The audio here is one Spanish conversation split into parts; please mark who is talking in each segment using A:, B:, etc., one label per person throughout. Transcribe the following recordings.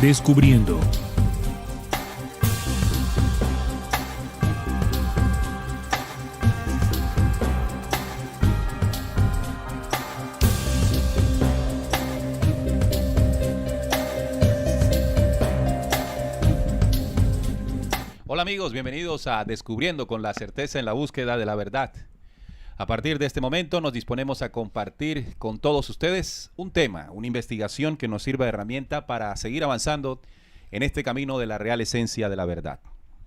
A: Descubriendo.
B: Hola amigos, bienvenidos a Descubriendo con la certeza en la búsqueda de la verdad. A partir de este momento nos disponemos a compartir con todos ustedes un tema, una investigación que nos sirva de herramienta para seguir avanzando en este camino de la real esencia de la verdad.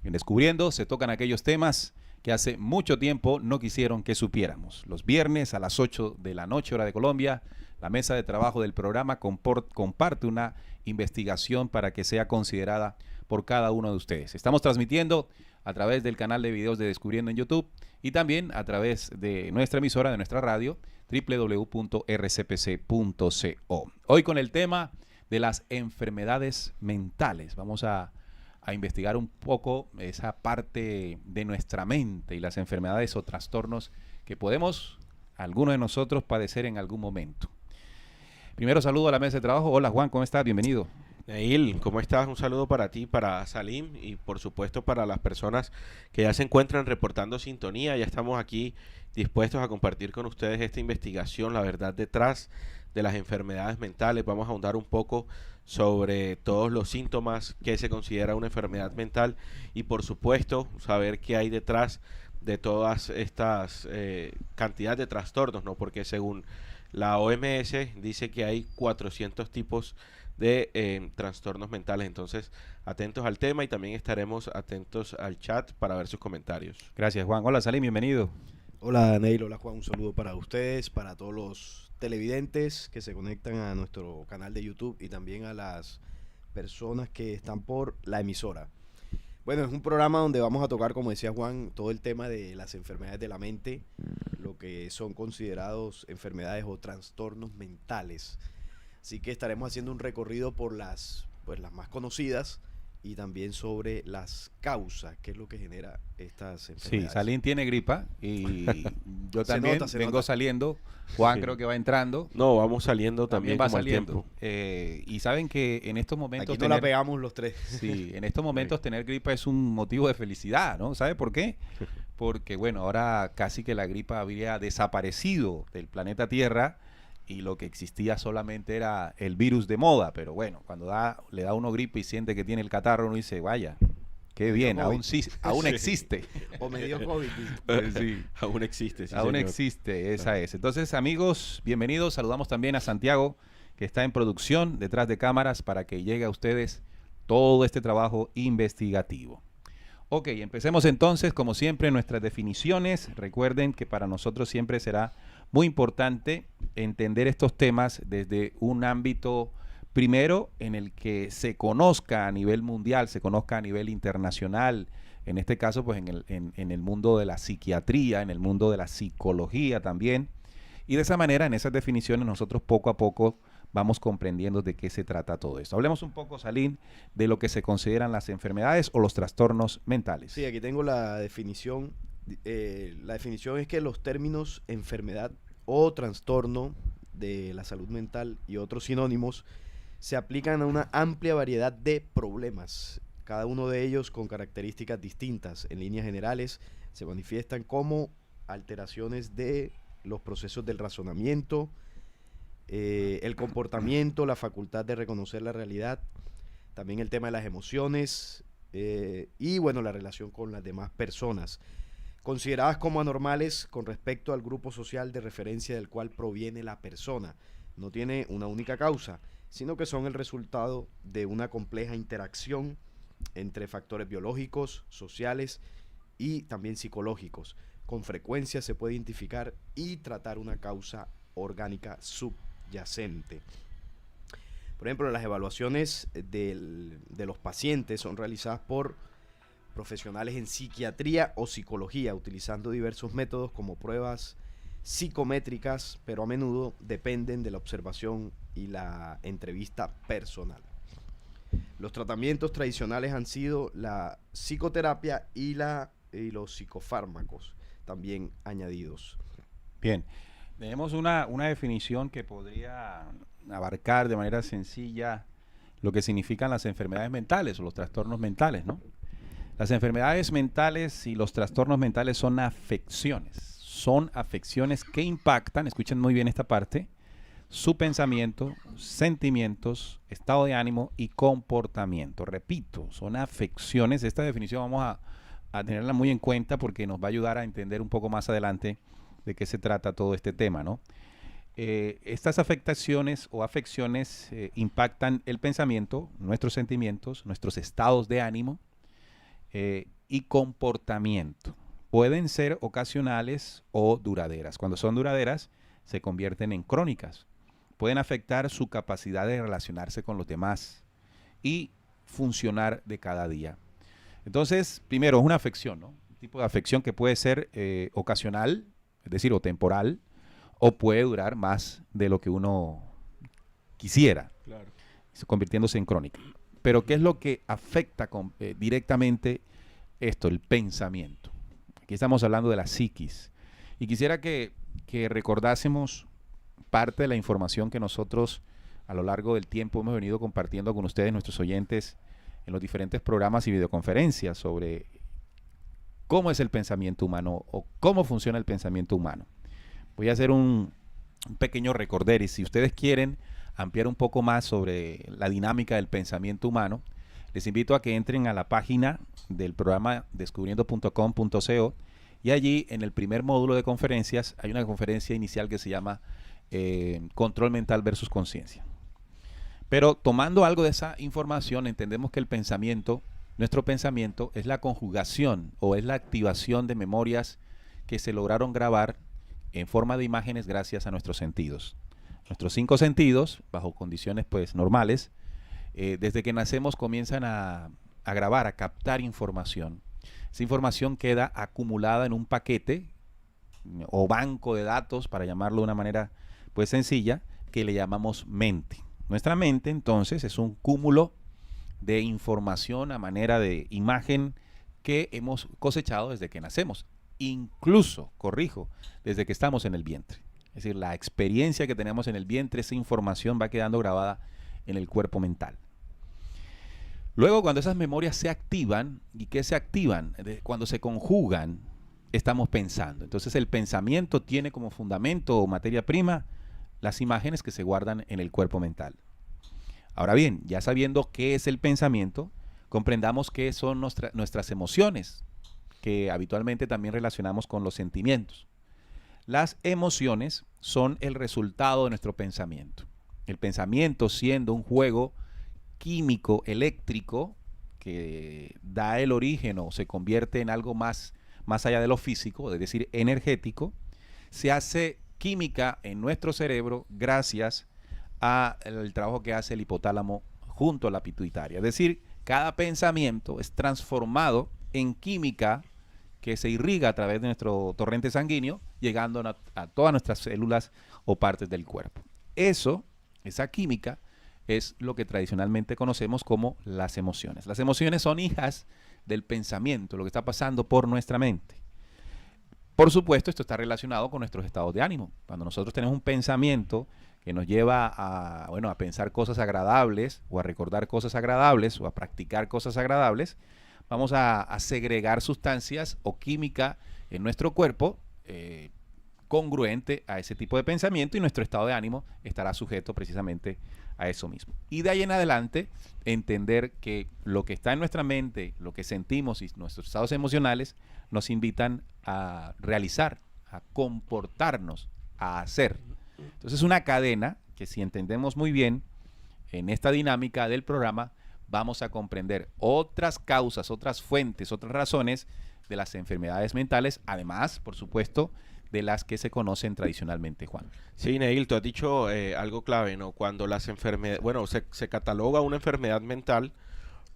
B: En Descubriendo se tocan aquellos temas que hace mucho tiempo no quisieron que supiéramos. Los viernes a las 8 de la noche, hora de Colombia, la mesa de trabajo del programa comparte una investigación para que sea considerada por cada uno de ustedes. Estamos transmitiendo a través del canal de videos de Descubriendo en YouTube y también a través de nuestra emisora, de nuestra radio, www.rcpc.co. Hoy con el tema de las enfermedades mentales. Vamos a investigar un poco esa parte de nuestra mente y las enfermedades o trastornos que podemos, algunos de nosotros, padecer en algún momento. Primero saludo a la mesa de trabajo. Hola Juan, ¿cómo estás? Bienvenido.
C: Neil, ¿cómo estás? Un saludo para ti, para Salim y por supuesto para las personas que ya se encuentran reportando sintonía. Ya estamos aquí dispuestos a compartir con ustedes esta investigación, la verdad detrás de las enfermedades mentales. Vamos a ahondar un poco sobre todos los síntomas que se considera una enfermedad mental y por supuesto saber qué hay detrás de todas estas cantidad de trastornos, ¿no? Porque según la OMS dice que hay 400 tipos de trastornos mentales. Entonces, atentos al tema y también estaremos atentos al chat para ver sus comentarios.
B: Gracias Juan. Hola Salim, bienvenido.
D: Hola Neil, hola Juan, un saludo para ustedes, para todos los televidentes que se conectan a nuestro canal de YouTube y también a las personas que están por la emisora. Bueno, es un programa donde vamos a tocar, como decía Juan, todo el tema de las enfermedades de la mente, lo que son considerados enfermedades o trastornos mentales. Así que estaremos haciendo un recorrido por las más conocidas y también sobre las causas, qué es lo que genera estas enfermedades.
B: Sí, Salim tiene gripa y yo también vengo saliendo. Juan sí. Creo que va entrando.
C: No, vamos saliendo también
B: va
C: como
B: saliendo. Y saben que en estos momentos...
D: Aquí la pegamos los tres.
B: Sí, en estos momentos tener gripa es un motivo de felicidad, ¿no? ¿Sabe por qué? Porque, bueno, ahora casi que la gripa había desaparecido del planeta Tierra y lo que existía solamente era el virus de moda, pero bueno, cuando le da uno gripe y siente que tiene el catarro, uno dice, vaya, qué bien, aún existe.
D: O me dio COVID.
B: Sí.
C: Aún existe. Sí,
B: aún
C: señor.
B: existe, esa es. Entonces, amigos, bienvenidos. Saludamos también a Santiago, que está en producción, detrás de cámaras, para que llegue a ustedes todo este trabajo investigativo. Ok, empecemos entonces, como siempre, nuestras definiciones. Recuerden que para nosotros siempre será muy importante entender estos temas desde un ámbito, primero, en el que se conozca a nivel mundial, se conozca a nivel internacional, en este caso, pues en el mundo de la psiquiatría, en el mundo de la psicología también. Y de esa manera, en esas definiciones, nosotros poco a poco vamos comprendiendo de qué se trata todo esto. Hablemos un poco, Salim, de lo que se consideran las enfermedades o los trastornos mentales.
D: Sí, aquí tengo la definición. La definición es que los términos enfermedad o trastorno de la salud mental y otros sinónimos se aplican a una amplia variedad de problemas, cada uno de ellos con características distintas. En líneas generales se manifiestan como alteraciones de los procesos del razonamiento, el comportamiento, la facultad de reconocer la realidad, también el tema de las emociones y bueno, la relación con las demás personas, consideradas como anormales con respecto al grupo social de referencia del cual proviene la persona. No tiene una única causa, sino que son el resultado de una compleja interacción entre factores biológicos, sociales y también psicológicos. Con frecuencia se puede identificar y tratar una causa orgánica subyacente. Por ejemplo, las evaluaciones de los pacientes son realizadas por profesionales en psiquiatría o psicología, utilizando diversos métodos como pruebas psicométricas, pero a menudo dependen de la observación y la entrevista personal. Los tratamientos tradicionales han sido la psicoterapia y los psicofármacos, también añadidos.
B: Bien. Tenemos una definición que podría abarcar de manera sencilla lo que significan las enfermedades mentales o los trastornos mentales, ¿no? Las enfermedades mentales y los trastornos mentales son afecciones que impactan, escuchen muy bien esta parte, su pensamiento, sentimientos, estado de ánimo y comportamiento. Repito, son afecciones. Esta definición vamos a tenerla muy en cuenta porque nos va a ayudar a entender un poco más adelante de qué se trata todo este tema, ¿no? Estas afectaciones o afecciones impactan el pensamiento, nuestros sentimientos, nuestros estados de ánimo y comportamiento. Pueden ser ocasionales o duraderas. Cuando son duraderas, se convierten en crónicas. Pueden afectar su capacidad de relacionarse con los demás y funcionar de cada día. Entonces, primero, es una afección, ¿no? Un tipo de afección que puede ser ocasional, es decir, o temporal, o puede durar más de lo que uno quisiera,
C: Claro.
B: convirtiéndose en crónica. Pero ¿qué es lo que afecta directamente esto? El pensamiento. Aquí estamos hablando de la psiquis. Y quisiera que recordásemos parte de la información que nosotros a lo largo del tiempo hemos venido compartiendo con ustedes, nuestros oyentes, en los diferentes programas y videoconferencias sobre cómo es el pensamiento humano o cómo funciona el pensamiento humano. Voy a hacer un pequeño recorder y si ustedes quieren ampliar un poco más sobre la dinámica del pensamiento humano, les invito a que entren a la página del programa descubriendo.com.co y allí en el primer módulo de conferencias hay una conferencia inicial que se llama Control Mental versus Conciencia. Pero tomando algo de esa información entendemos que el pensamiento, nuestro pensamiento es la conjugación o es la activación de memorias que se lograron grabar en forma de imágenes gracias a nuestros sentidos. Nuestros 5 sentidos, bajo condiciones pues normales, desde que nacemos comienzan a grabar, a captar información. Esa información queda acumulada en un paquete o banco de datos, para llamarlo de una manera pues sencilla, que le llamamos mente. Nuestra mente entonces es un cúmulo de información a manera de imagen que hemos cosechado desde que nacemos. Incluso, corrijo, desde que estamos en el vientre. Es decir, la experiencia que tenemos en el vientre, esa información va quedando grabada en el cuerpo mental. Luego, cuando esas memorias se activan, ¿y qué se activan? Cuando se conjugan, estamos pensando. Entonces, el pensamiento tiene como fundamento o materia prima las imágenes que se guardan en el cuerpo mental. Ahora bien, ya sabiendo qué es el pensamiento, comprendamos qué son nuestras emociones, que habitualmente también relacionamos con los sentimientos. Las emociones son el resultado de nuestro pensamiento. El pensamiento siendo un juego químico, eléctrico, que da el origen o se convierte en algo más allá de lo físico, es decir, energético, se hace química en nuestro cerebro gracias al trabajo que hace el hipotálamo junto a la pituitaria. Es decir, cada pensamiento es transformado en química que se irriga a través de nuestro torrente sanguíneo, llegando a todas nuestras células o partes del cuerpo. Esa química, es lo que tradicionalmente conocemos como las emociones. Las emociones son hijas del pensamiento, lo que está pasando por nuestra mente. Por supuesto, esto está relacionado con nuestros estados de ánimo. Cuando nosotros tenemos un pensamiento que nos lleva a pensar cosas agradables o a recordar cosas agradables o a practicar cosas agradables, vamos a segregar sustancias o química en nuestro cuerpo congruente a ese tipo de pensamiento y nuestro estado de ánimo estará sujeto precisamente a eso mismo. Y de ahí en adelante, entender que lo que está en nuestra mente, lo que sentimos y nuestros estados emocionales nos invitan a realizar, a comportarnos, a hacer. Entonces es una cadena que si entendemos muy bien en esta dinámica del programa, vamos a comprender otras causas, otras fuentes, otras razones de las enfermedades mentales, además, por supuesto, de las que se conocen tradicionalmente, Juan.
C: Sí, Neil, tú has dicho algo clave, ¿no? Cuando las enfermedades, bueno, se cataloga una enfermedad mental,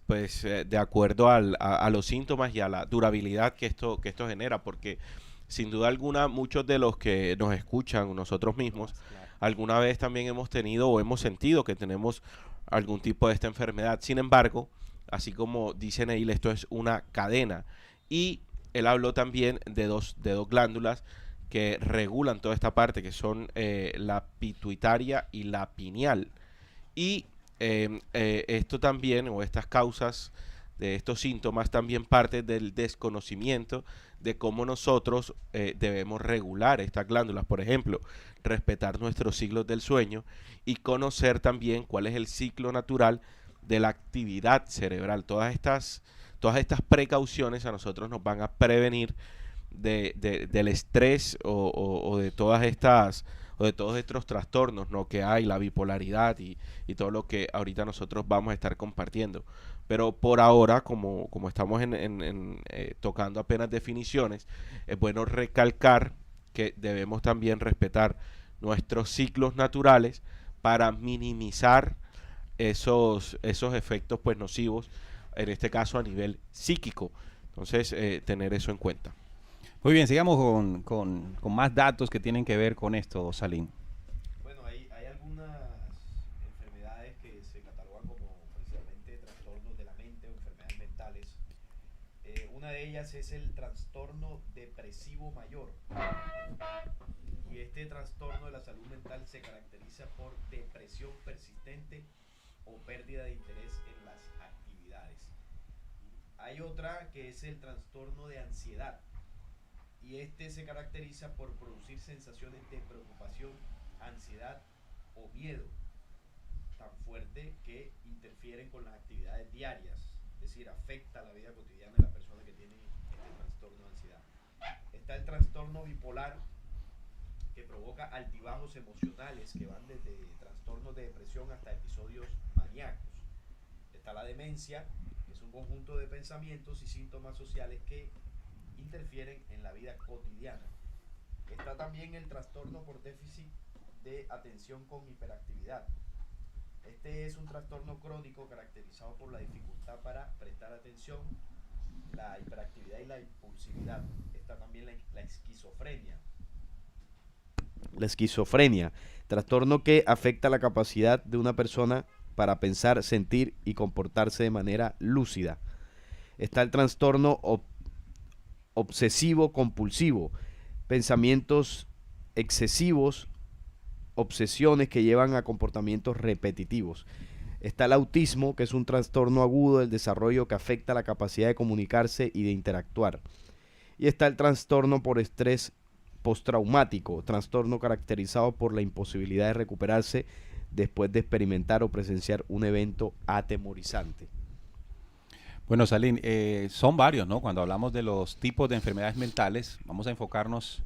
C: pues de acuerdo a los síntomas y a la durabilidad que esto genera, porque sin duda alguna muchos de los que nos escuchan, nosotros mismos, alguna vez también hemos tenido o hemos sentido que tenemos algún tipo de esta enfermedad. Sin embargo, así como dice Neil, esto es una cadena. Y él habló también de dos glándulas que regulan toda esta parte, que son la pituitaria y la pineal. Y esto también, o estas causas de estos síntomas, también parte del desconocimiento de cómo nosotros debemos regular estas glándulas. Por ejemplo, respetar nuestros ciclos del sueño y conocer también cuál es el ciclo natural de la actividad cerebral. Todas estas precauciones a nosotros nos van a prevenir del estrés o de todas estas o de todos estos trastornos, ¿no?, que hay, la bipolaridad y todo lo que ahorita nosotros vamos a estar compartiendo. Pero por ahora, como estamos tocando apenas definiciones, es bueno recalcar que debemos también respetar nuestros ciclos naturales para minimizar esos efectos pues nocivos, en este caso a nivel psíquico. Entonces, tener eso en cuenta.
B: Muy bien, sigamos con más datos que tienen que ver con esto, Salim.
D: Bueno, hay algunas enfermedades que se catalogan como precisamente trastornos de la mente o enfermedades mentales. Una de ellas es el trastorno depresivo mayor. Y este trastorno de la salud mental se caracteriza por depresión persistente o pérdida de interés en las actividades. Hay otra que es el trastorno de ansiedad. Y este se caracteriza por producir sensaciones de preocupación, ansiedad o miedo tan fuerte que interfieren con las actividades diarias, es decir, afecta la vida cotidiana de la persona que tiene este trastorno de ansiedad. Está el trastorno bipolar, que provoca altibajos emocionales que van desde trastornos de depresión hasta episodios maníacos. Está la demencia, que es un conjunto de pensamientos y síntomas sociales que interfieren en la vida cotidiana. Está también el trastorno por déficit de atención con hiperactividad. Este es un trastorno crónico caracterizado por la dificultad para prestar atención, la hiperactividad y la impulsividad. Está también la esquizofrenia. La esquizofrenia, trastorno que afecta la capacidad de una persona para pensar, sentir y comportarse de manera lúcida. Está el trastorno obsesivo compulsivo, pensamientos excesivos, obsesiones que llevan a comportamientos repetitivos. Está el autismo, que es un trastorno agudo del desarrollo que afecta la capacidad de comunicarse y de interactuar. Y está el trastorno por estrés postraumático, trastorno caracterizado por la imposibilidad de recuperarse después de experimentar o presenciar un evento atemorizante.
B: Bueno, Salim, son varios, ¿no? Cuando hablamos de los tipos de enfermedades mentales, vamos a enfocarnos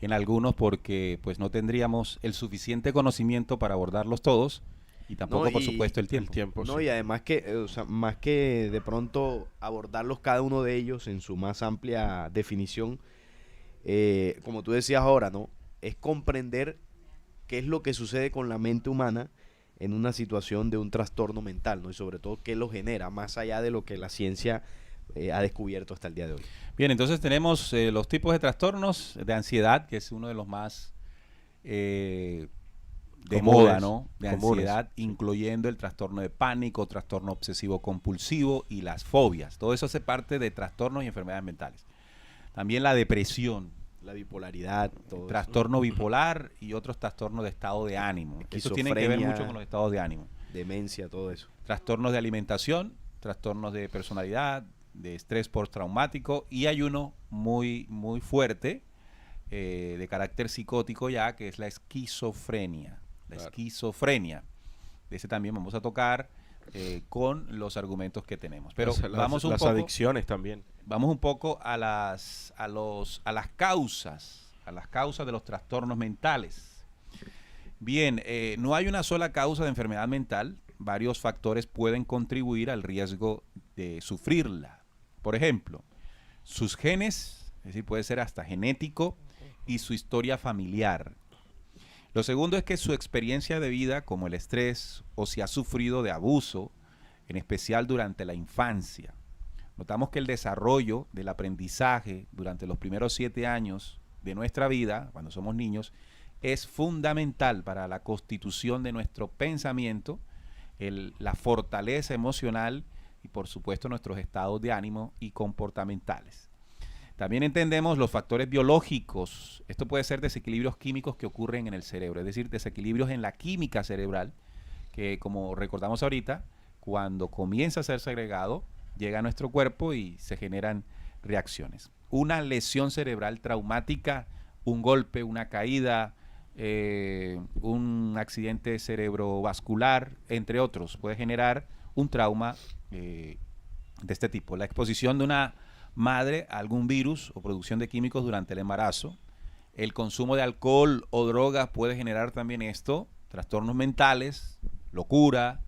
B: en algunos porque pues no tendríamos el suficiente conocimiento para abordarlos todos y tampoco, por supuesto, el tiempo.
D: No, sí. Y además que, o sea, más que de pronto abordarlos cada uno de ellos en su más amplia definición, como tú decías ahora, ¿no? Es comprender qué es lo que sucede con la mente humana en una situación de un trastorno mental, ¿no? Y sobre todo qué lo genera, más allá de lo que la ciencia ha descubierto hasta el día de hoy.
B: Bien, entonces tenemos los tipos de trastornos de ansiedad, que es uno de los más de moda, ¿no? De ansiedad, incluyendo el trastorno de pánico, trastorno obsesivo compulsivo y las fobias. Todo eso hace parte de trastornos y enfermedades mentales. También la depresión,
D: la bipolaridad, todo
B: trastorno bipolar y otros trastornos de estado de ánimo. Eso tiene que ver mucho con los estados de ánimo.
D: Demencia, todo eso.
B: Trastornos de alimentación, trastornos de personalidad, de estrés postraumático, y hay uno muy fuerte de carácter psicótico ya, que es la esquizofrenia. La esquizofrenia. De ese también vamos a tocar con los argumentos que tenemos. Pero vamos un poco,
C: adicciones también.
B: Vamos un poco a las causas de los trastornos mentales. Bien, no hay una sola causa de enfermedad mental. Varios factores pueden contribuir al riesgo de sufrirla. Por ejemplo, sus genes, es decir, puede ser hasta genético, y su historia familiar. Lo segundo es que su experiencia de vida, como el estrés, o si ha sufrido de abuso, en especial durante la infancia. Notamos que el desarrollo del aprendizaje durante los primeros 7 años de nuestra vida, cuando somos niños, es fundamental para la constitución de nuestro pensamiento, la fortaleza emocional y, por supuesto, nuestros estados de ánimo y comportamentales. También entendemos los factores biológicos. Esto puede ser desequilibrios químicos que ocurren en el cerebro, es decir, desequilibrios en la química cerebral, que como recordamos ahorita, cuando comienza a ser segregado, llega a nuestro cuerpo y se generan reacciones. Una lesión cerebral traumática, un golpe, una caída, un accidente cerebrovascular, entre otros, puede generar un trauma de este tipo. La exposición de una madre a algún virus o producción de químicos durante el embarazo, el consumo de alcohol o drogas puede generar también esto, trastornos mentales, locura,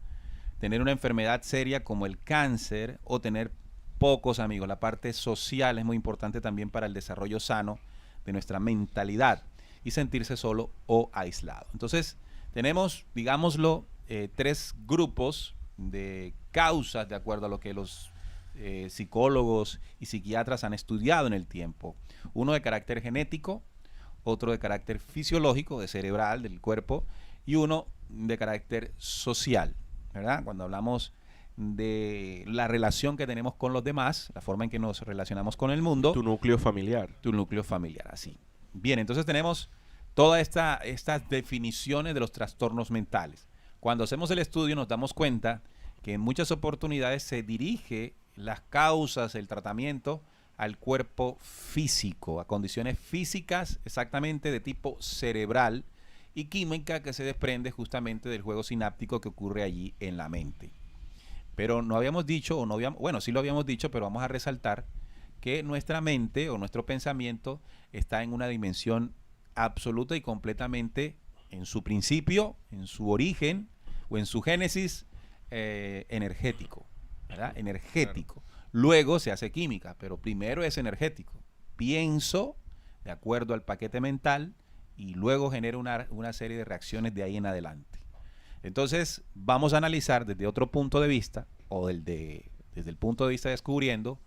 B: tener una enfermedad seria como el cáncer o tener pocos amigos. La parte social es muy importante también para el desarrollo sano de nuestra mentalidad y sentirse solo o aislado. Entonces, tenemos, digámoslo, 3 grupos de causas de acuerdo a lo que los psicólogos y psiquiatras han estudiado en el tiempo. Uno de carácter genético, otro de carácter fisiológico, de cerebral, del cuerpo, y uno de carácter social, ¿verdad? Cuando hablamos de la relación que tenemos con los demás, la forma en que nos relacionamos con el mundo.
C: Tu núcleo familiar.
B: Tu núcleo familiar, así. Bien, entonces tenemos todas estas definiciones de los trastornos mentales. Cuando hacemos el estudio nos damos cuenta que en muchas oportunidades se dirige las causas, el tratamiento al cuerpo físico, a condiciones físicas exactamente de tipo cerebral y química que se desprende justamente del juego sináptico que ocurre allí en la mente. Pero no habíamos dicho, o no habíamos, bueno, sí lo habíamos dicho, pero vamos a resaltar que nuestra mente o nuestro pensamiento está en una dimensión absoluta y completamente en su principio, en su origen o en su génesis energético, ¿verdad? Energético. Claro. Luego se hace química, pero primero es energético. Pienso de acuerdo al paquete mental y luego genero una serie de reacciones de ahí en adelante. Entonces vamos a analizar desde otro punto de vista o desde el punto de vista descubriendo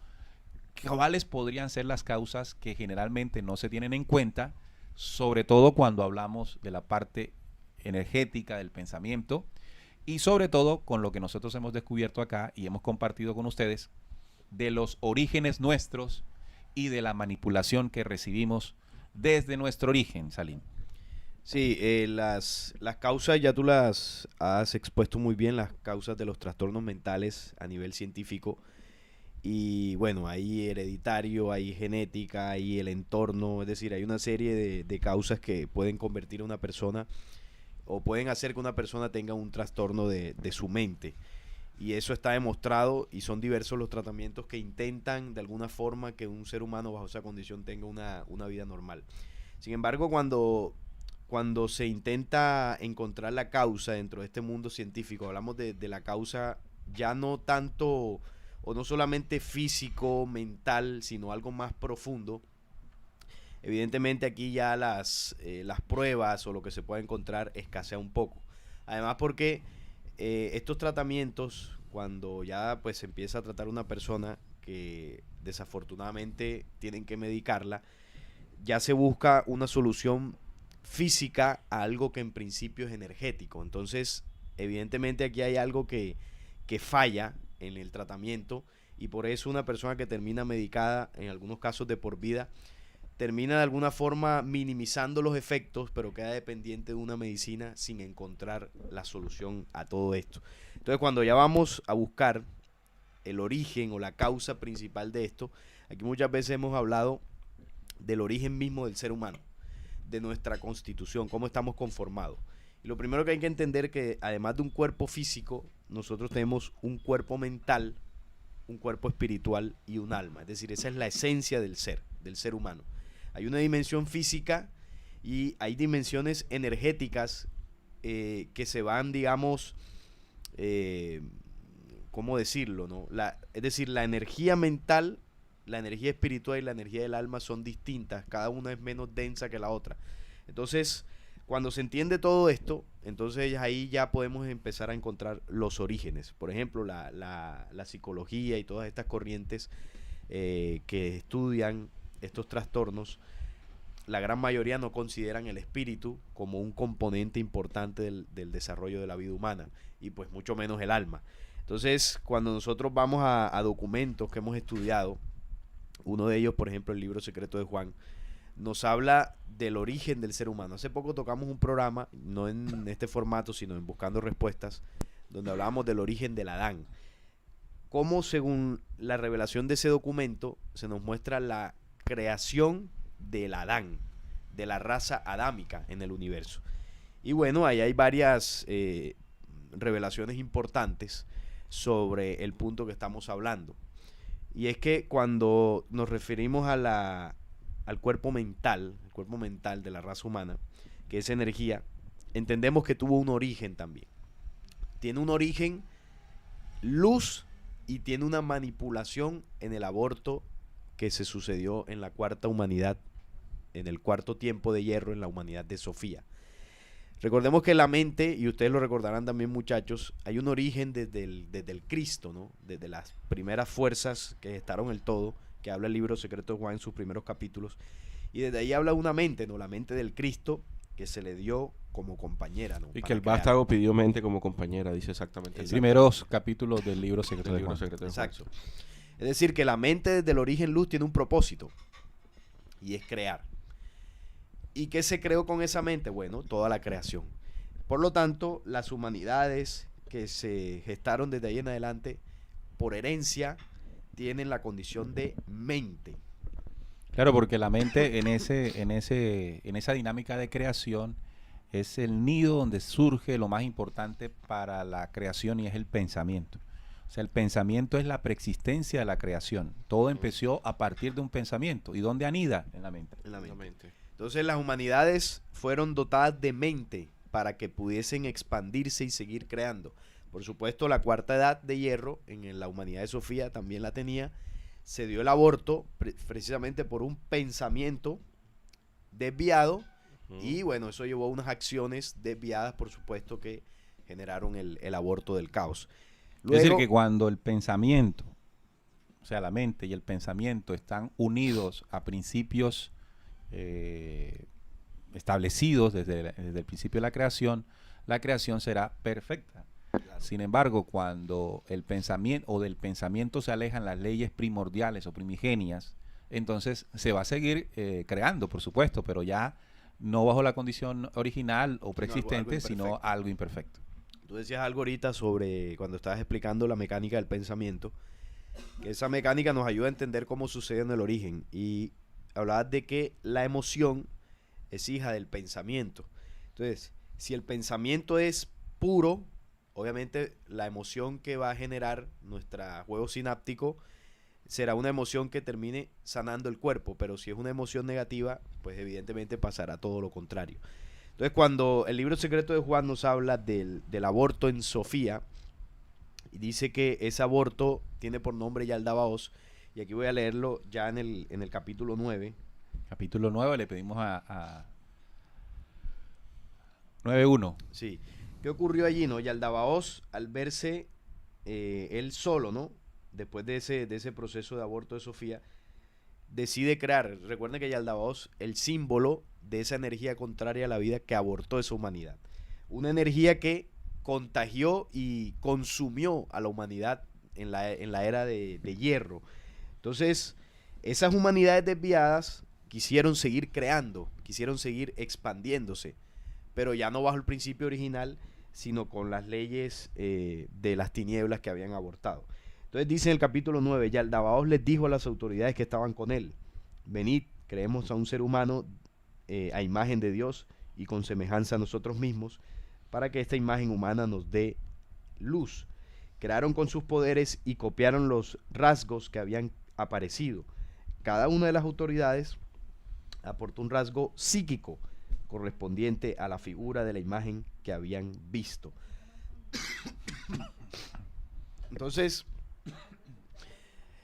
B: cuáles podrían ser las causas que generalmente no se tienen en cuenta, sobre todo cuando hablamos de la parte energética del pensamiento y sobre todo con lo que nosotros hemos descubierto acá y hemos compartido con ustedes de los orígenes nuestros y de la manipulación que recibimos desde nuestro origen, Salim.
D: Sí, las causas ya tú las has expuesto muy bien, las causas de los trastornos mentales a nivel científico. Y bueno, hay hereditario, hay genética, hay el entorno, es decir, hay una serie de causas que pueden convertir a una persona o pueden hacer que una persona tenga un trastorno de su mente. Y eso está demostrado y son diversos los tratamientos que intentan de alguna forma que un ser humano bajo esa condición tenga una vida normal. Sin embargo, cuando se intenta encontrar la causa dentro de este mundo científico, hablamos de la causa ya no tanto o no solamente físico, mental, sino algo más profundo. Evidentemente aquí ya las pruebas o lo que se puede encontrar escasea un poco. Además porque estos tratamientos, cuando ya pues se empieza a tratar a una persona que desafortunadamente tienen que medicarla, ya se busca una solución física a algo que en principio es energético. Entonces, evidentemente aquí hay algo que falla en el tratamiento y por eso una persona que termina medicada, en algunos casos de por vida, termina de alguna forma minimizando los efectos, pero queda dependiente de una medicina sin encontrar la solución a todo esto. Entonces, cuando ya vamos a buscar el origen o la causa principal de esto, aquí muchas veces hemos hablado del origen mismo del ser humano, de nuestra constitución, cómo estamos conformados. Y lo primero que hay que entender es que además de un cuerpo físico, nosotros tenemos un cuerpo mental, un cuerpo espiritual y un alma. Es decir, esa es la esencia del ser humano. Hay una dimensión física y hay dimensiones energéticas que se van, digamos, ¿cómo decirlo, no? Es decir, la energía mental, la energía espiritual y la energía del alma son distintas, cada una es menos densa que la otra. Entonces, cuando se entiende todo esto, entonces ahí ya podemos empezar a encontrar los orígenes. Por ejemplo, la psicología y todas estas corrientes que estudian estos trastornos, la gran mayoría no consideran el espíritu como un componente importante del desarrollo de la vida humana y pues mucho menos el alma. Entonces, cuando nosotros vamos a documentos que hemos estudiado, Uno de ellos, por ejemplo, el libro secreto de Juan, nos habla del origen del ser humano. Hace poco tocamos un programa, no en este formato, sino en Buscando Respuestas, donde hablábamos del origen del Adán. Cómo, según la revelación de ese documento, se nos muestra la creación del Adán, de la raza adámica en el universo. Y bueno, ahí hay varias revelaciones importantes sobre el punto que estamos hablando. Y es que cuando nos referimos al cuerpo mental, el cuerpo mental de la raza humana, que es energía, entendemos que tuvo un origen también. Tiene un origen luz y tiene una manipulación en el aborto que se sucedió en la cuarta humanidad, en el cuarto tiempo de hierro, en la humanidad de Sofía. Recordemos que la mente, y ustedes lo recordarán también, muchachos, hay un origen desde el Cristo, ¿no? Desde las primeras fuerzas que gestaron el todo, que habla el libro secreto de Juan en sus primeros capítulos, y desde ahí habla una mente, ¿no? La mente del Cristo que se le dio como compañera, ¿no?
C: Y
D: Para
C: que el
D: crear.
C: vástago pidió mente como compañera, dice exactamente.
B: Los primeros capítulos del libro secreto
C: El
B: de
C: libro
B: Juan.
C: secreto de Juan.
D: Exacto. Es decir, que la mente desde el origen luz tiene un propósito, y es crear. ¿Y qué se creó con esa mente? Bueno, toda la creación. Por lo tanto, las humanidades que se gestaron desde ahí en adelante, por herencia, tienen la condición de mente.
B: Claro, porque la mente en esa dinámica de creación es el nido donde surge lo más importante para la creación, y es el pensamiento. O sea, el pensamiento es la preexistencia de la creación. Todo empezó a partir de un pensamiento. ¿Y dónde anida? En la mente.
D: En la mente.
C: Mente.
D: Entonces las humanidades fueron dotadas de mente para que pudiesen expandirse y seguir creando. Por supuesto, la cuarta edad de hierro en la humanidad de Sofía también la tenía. Se dio el aborto precisamente por un pensamiento desviado, y bueno, eso llevó a unas acciones desviadas, por supuesto, que generaron el aborto del caos.
B: Es decir, que cuando el pensamiento, o sea, la mente y el pensamiento están unidos a principios establecidos desde el principio de la creación será perfecta.
D: Claro.
B: Sin embargo, cuando el pensamiento o del pensamiento se alejan las leyes primordiales o primigenias, entonces se va a seguir creando, por supuesto, pero ya no bajo la condición original o preexistente,
D: algo
B: sino
D: imperfecto.
B: algo imperfecto.
D: Tú decías algo ahorita sobre cuando estabas explicando la mecánica del pensamiento, que esa mecánica nos ayuda a entender cómo sucede en el origen, y hablabas de que la emoción es hija del pensamiento. Entonces, si el pensamiento es puro, obviamente la emoción que va a generar nuestro juego sináptico será una emoción que termine sanando el cuerpo, pero si es una emoción negativa, pues evidentemente pasará todo lo contrario. Entonces, cuando el libro secreto de Juan nos habla del aborto en Sofía, y dice que ese aborto tiene por nombre Yaldabaoth, y aquí voy a leerlo ya en el capítulo 9.
B: Capítulo 9, le pedimos a 9.1.
D: Sí. ¿Qué ocurrió allí, no? Yaldabaoth, al verse él solo, ¿no? Después de ese proceso de aborto de Sofía, decide crear. Recuerden que Yaldabaoth, el símbolo de esa energía contraria a la vida que abortó esa humanidad. Una energía que contagió y consumió a la humanidad en la era de hierro. Entonces, esas humanidades desviadas quisieron seguir creando, quisieron seguir expandiéndose, pero ya no bajo el principio original, sino con las leyes de las tinieblas que habían abortado. Entonces dice en el capítulo 9, Yaldabaoth les dijo a las autoridades que estaban con él: venid, creemos a un ser humano a imagen de Dios y con semejanza a nosotros mismos, para que esta imagen humana nos dé luz. Crearon con sus poderes y copiaron los rasgos que habían aparecido. Cada una de las autoridades aportó un rasgo psíquico correspondiente a la figura de la imagen que habían visto. Entonces,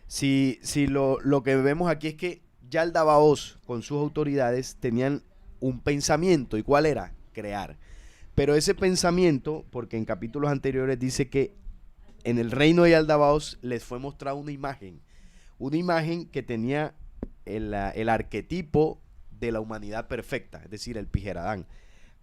D: si lo que vemos aquí es que Yaldabaoth con sus autoridades tenían un pensamiento. ¿Y cuál era? Crear. Pero ese pensamiento, porque en capítulos anteriores dice que en el reino de Yaldabaoth les fue mostrada una imagen que tenía el arquetipo de la humanidad perfecta, es decir, el Pijeradán,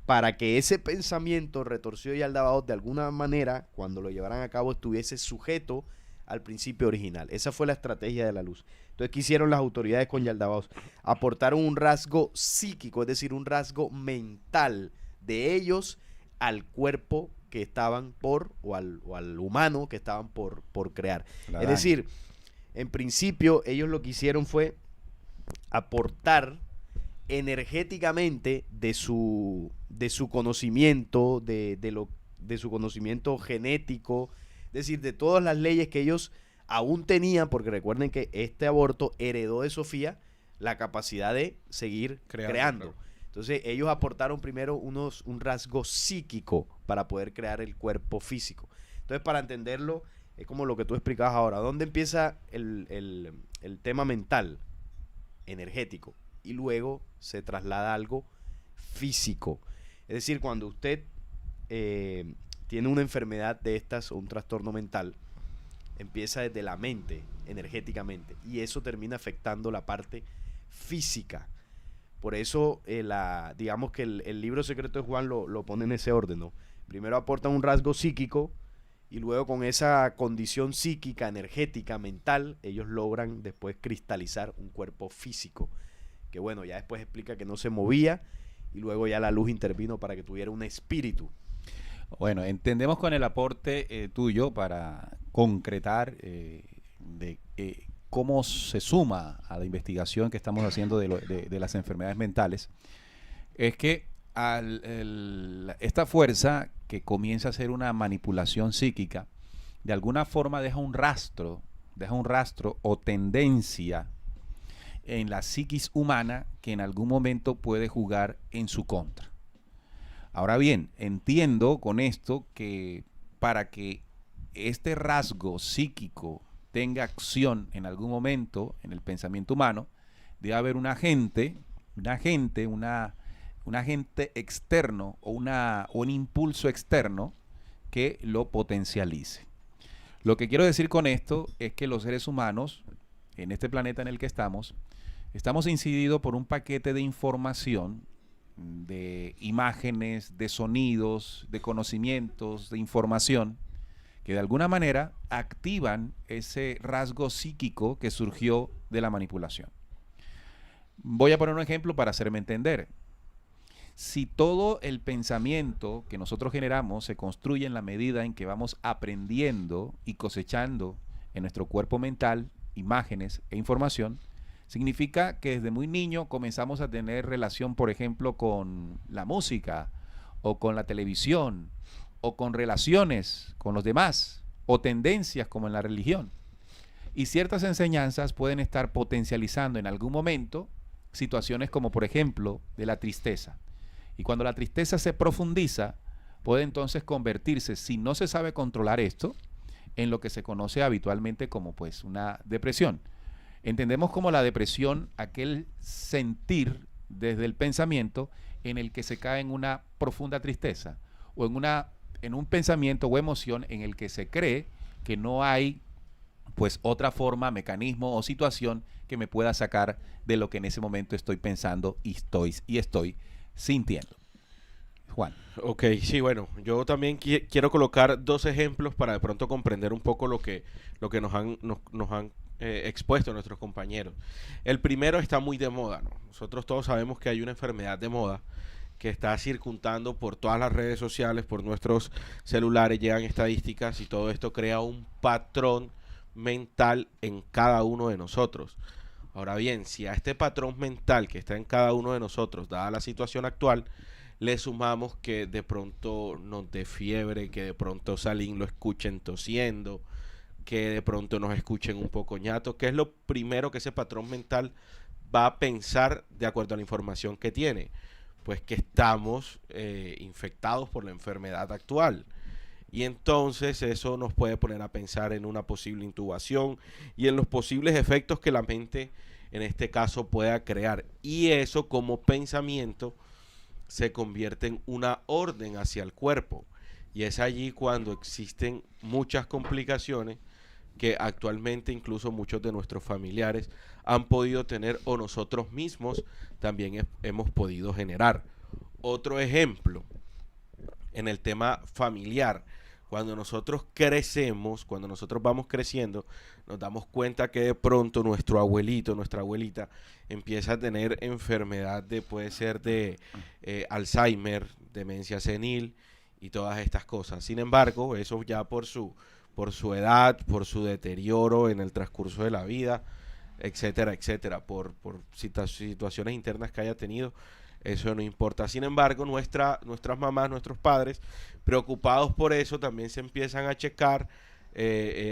D: para que ese pensamiento retorcido de Yaldabaoth de alguna manera, cuando lo llevaran a cabo, estuviese sujeto al principio original. Esa fue la estrategia de la luz. Entonces, ¿qué hicieron las autoridades con Yaldabaoth? Aportaron un rasgo psíquico, es decir, un rasgo mental de ellos al cuerpo que estaban o al humano que estaban por crear. Es decir, en principio ellos lo que hicieron fue aportar energéticamente de su conocimiento, de su conocimiento genético, es decir, de todas las leyes que ellos aún tenían, porque recuerden que este aborto heredó de Sofía la capacidad de seguir creando.
C: Claro.
D: Entonces ellos aportaron primero un rasgo psíquico para poder crear el cuerpo físico. Entonces, para entenderlo, es como lo que tú explicabas ahora. ¿Dónde empieza el tema mental, energético? Y luego se traslada a algo físico. Es decir, cuando usted tiene una enfermedad de estas o un trastorno mental, empieza desde la mente, energéticamente, y eso termina afectando la parte física. Por eso, digamos que el libro secreto de Juan lo pone en ese orden, ¿no? Primero aportan un rasgo psíquico y luego con esa condición psíquica, energética, mental, ellos logran después cristalizar un cuerpo físico. Que bueno, ya después explica que no se movía y luego ya la luz intervino para que tuviera un espíritu.
B: Bueno, entendemos con el aporte tuyo para concretar cómo se suma a la investigación que estamos haciendo de las enfermedades mentales, es que esta fuerza que comienza a ser una manipulación psíquica, de alguna forma deja un rastro o tendencia en la psiquis humana que en algún momento puede jugar en su contra. Ahora bien, entiendo con esto que para que este rasgo psíquico tenga acción en algún momento en el pensamiento humano, debe haber un agente externo o un impulso externo que lo potencialice. Lo que quiero decir con esto es que los seres humanos, en este planeta en el que estamos incididos por un paquete de información, de imágenes, de sonidos, de conocimientos, de información, que de alguna manera activan ese rasgo psíquico que surgió de la manipulación. Voy a poner un ejemplo para hacerme entender. Si todo el pensamiento que nosotros generamos se construye en la medida en que vamos aprendiendo y cosechando en nuestro cuerpo mental imágenes e información, significa que desde muy niño comenzamos a tener relación, por ejemplo, con la música o con la televisión o con relaciones con los demás o tendencias como en la religión. Y ciertas enseñanzas pueden estar potencializando en algún momento situaciones como, por ejemplo, de la tristeza. Y cuando la tristeza se profundiza, puede entonces convertirse, si no se sabe controlar esto, en lo que se conoce habitualmente como pues una depresión. Entendemos como la depresión aquel sentir desde el pensamiento en el que se cae en una profunda tristeza o en un pensamiento o emoción en el que se cree que no hay pues otra forma, mecanismo o situación que me pueda sacar de lo que en ese momento estoy pensando y estoy sintiendo. Juan.
C: Ok, sí, bueno, yo también quiero colocar dos ejemplos para de pronto comprender un poco lo que nos han expuesto nuestros compañeros. El primero está muy de moda, ¿no? Nosotros todos sabemos que hay una enfermedad de moda que está circundando por todas las redes sociales, por nuestros celulares, llegan estadísticas y todo esto crea un patrón mental en cada uno de nosotros. Ahora bien, si a este patrón mental que está en cada uno de nosotros, dada la situación actual, le sumamos que de pronto nos dé fiebre, que de pronto Salim lo escuchen tosiendo, que de pronto nos escuchen un poco ñato, ¿qué es lo primero que ese patrón mental va a pensar de acuerdo a la información que tiene? Pues que estamos infectados por la enfermedad actual. Y entonces eso nos puede poner a pensar en una posible intubación y en los posibles efectos que la mente en este caso pueda crear. Y eso como pensamiento se convierte en una orden hacia el cuerpo. Y es allí cuando existen muchas complicaciones que actualmente incluso muchos de nuestros familiares han podido tener o nosotros mismos también hemos podido generar. Otro ejemplo en el tema familiar. Cuando nosotros crecemos, cuando nosotros vamos creciendo, nos damos cuenta que de pronto nuestro abuelito, nuestra abuelita, empieza a tener enfermedad puede ser de Alzheimer, demencia senil y todas estas cosas. Sin embargo, eso ya por su edad, por su deterioro en el transcurso de la vida, etcétera, etcétera, por situaciones internas que haya tenido, eso no importa. Sin embargo, nuestras mamás, nuestros padres, preocupados por eso, también se empiezan a checar,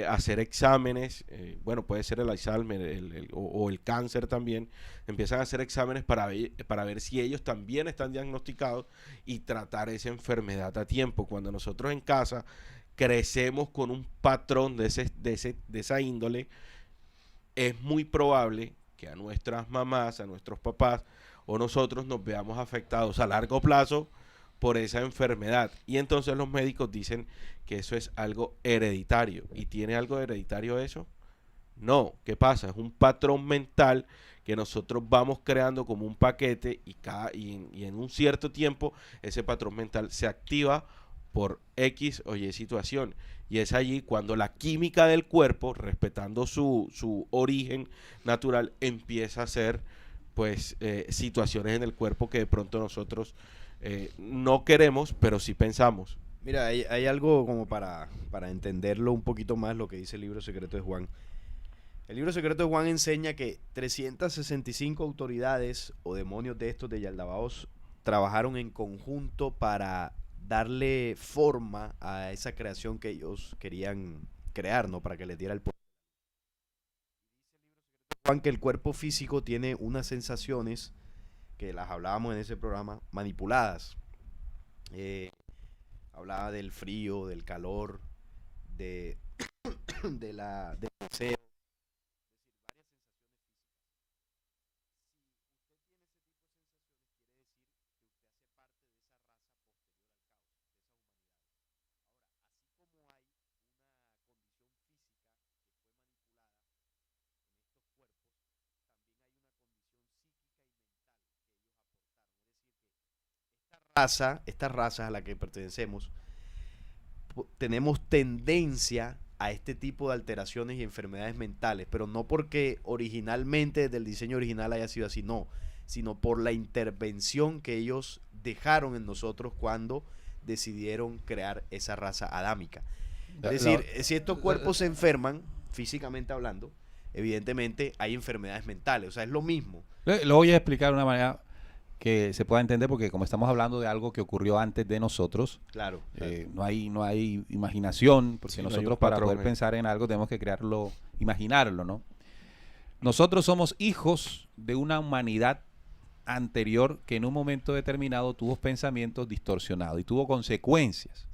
C: a hacer exámenes, bueno, puede ser el Alzheimer o el cáncer también, empiezan a hacer exámenes para ver si ellos también están diagnosticados y tratar esa enfermedad a tiempo. Cuando nosotros en casa crecemos con un patrón de esa índole, es muy probable que a nuestras mamás, a nuestros papás o nosotros nos veamos afectados a largo plazo por esa enfermedad. Y entonces los médicos dicen que eso es algo hereditario. ¿Y tiene algo hereditario eso? No. ¿Qué pasa? Es un patrón mental que nosotros vamos creando como un paquete y en un cierto tiempo ese patrón mental se activa por X o Y situación. Y es allí cuando la química del cuerpo, respetando su origen natural, empieza a ser pues situaciones en el cuerpo que de pronto nosotros no queremos, pero sí pensamos.
D: Mira, hay algo como para entenderlo un poquito más lo que dice el libro secreto de Juan. El libro secreto de Juan enseña que 365 autoridades o demonios de estos de Yaldabaoth trabajaron en conjunto para darle forma a esa creación que ellos querían crear, ¿no? Para que les diera el poder. Juan, que el cuerpo físico tiene unas sensaciones, que las hablábamos en ese programa, manipuladas. Hablaba del frío, del calor, del deseo. Esta raza a la que pertenecemos, tenemos tendencia a este tipo de alteraciones y enfermedades mentales, pero no porque originalmente desde el diseño original haya sido así, no, sino por la intervención que ellos dejaron en nosotros cuando decidieron crear esa raza adámica. Es decir, si estos cuerpos se enferman, físicamente hablando, evidentemente hay enfermedades mentales, o sea, es lo mismo.
B: Lo voy a explicar de una manera que se pueda entender, porque como estamos hablando de algo que ocurrió antes de nosotros,
D: Claro.
B: no hay imaginación, porque
C: Sí, no hay
B: nosotros
C: un
B: para
C: patrón,
B: poder pensar en algo tenemos que crearlo, imaginarlo, ¿no? Nosotros somos hijos de una humanidad anterior que en un momento determinado tuvo pensamientos distorsionados y tuvo consecuencias.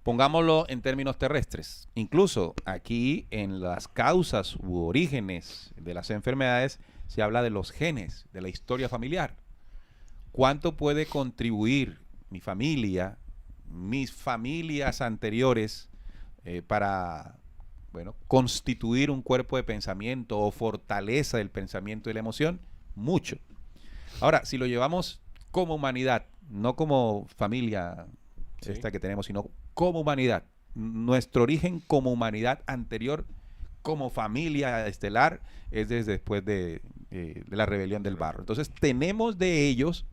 B: Pongámoslo en términos terrestres. Incluso aquí en las causas u orígenes de las enfermedades se habla de los genes, de la historia familiar. ¿Cuánto puede contribuir mi familia, mis familias anteriores para, bueno, constituir un cuerpo de pensamiento o fortaleza del pensamiento y la emoción? Mucho. Ahora, si lo llevamos como humanidad, no como familia esta que tenemos, sino como humanidad, nuestro origen como humanidad anterior, como familia estelar, es desde después de la rebelión del barro. Entonces tenemos de ellos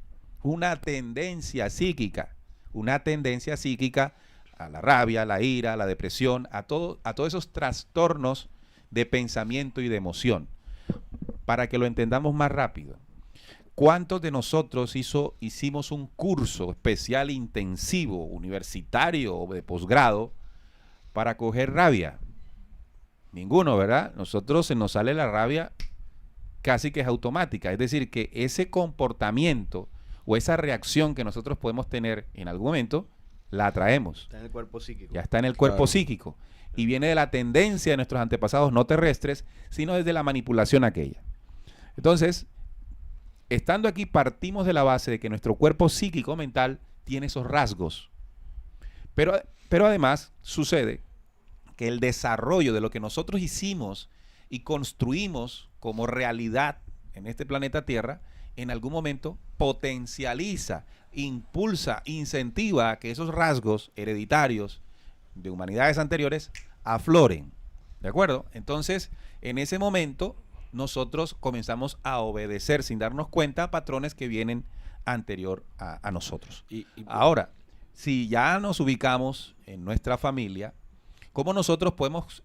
B: una tendencia psíquica a la rabia, a la ira, a la depresión, a todos esos trastornos de pensamiento y de emoción. Para que lo entendamos más rápido, ¿cuántos de nosotros hicimos un curso especial intensivo, universitario o de posgrado para coger rabia? Ninguno, ¿verdad? Nosotros se nos sale la rabia casi que es automática. Es decir, que ese comportamiento o esa reacción que nosotros podemos tener en algún momento, la atraemos.
D: Está en el cuerpo psíquico.
B: Ya está en el cuerpo psíquico. Y viene de la tendencia de nuestros antepasados no terrestres, sino desde la manipulación aquella. Entonces, estando aquí, partimos de la base de que nuestro cuerpo psíquico mental tiene esos rasgos. Pero además sucede que el desarrollo de lo que nosotros hicimos y construimos como realidad en este planeta Tierra, en algún momento potencializa, impulsa, incentiva a que esos rasgos hereditarios de humanidades anteriores afloren. ¿De acuerdo? Entonces, en ese momento, nosotros comenzamos a obedecer sin darnos cuenta a patrones que vienen anterior a nosotros. Ahora, si ya nos ubicamos en nuestra familia, ¿cómo nosotros podemos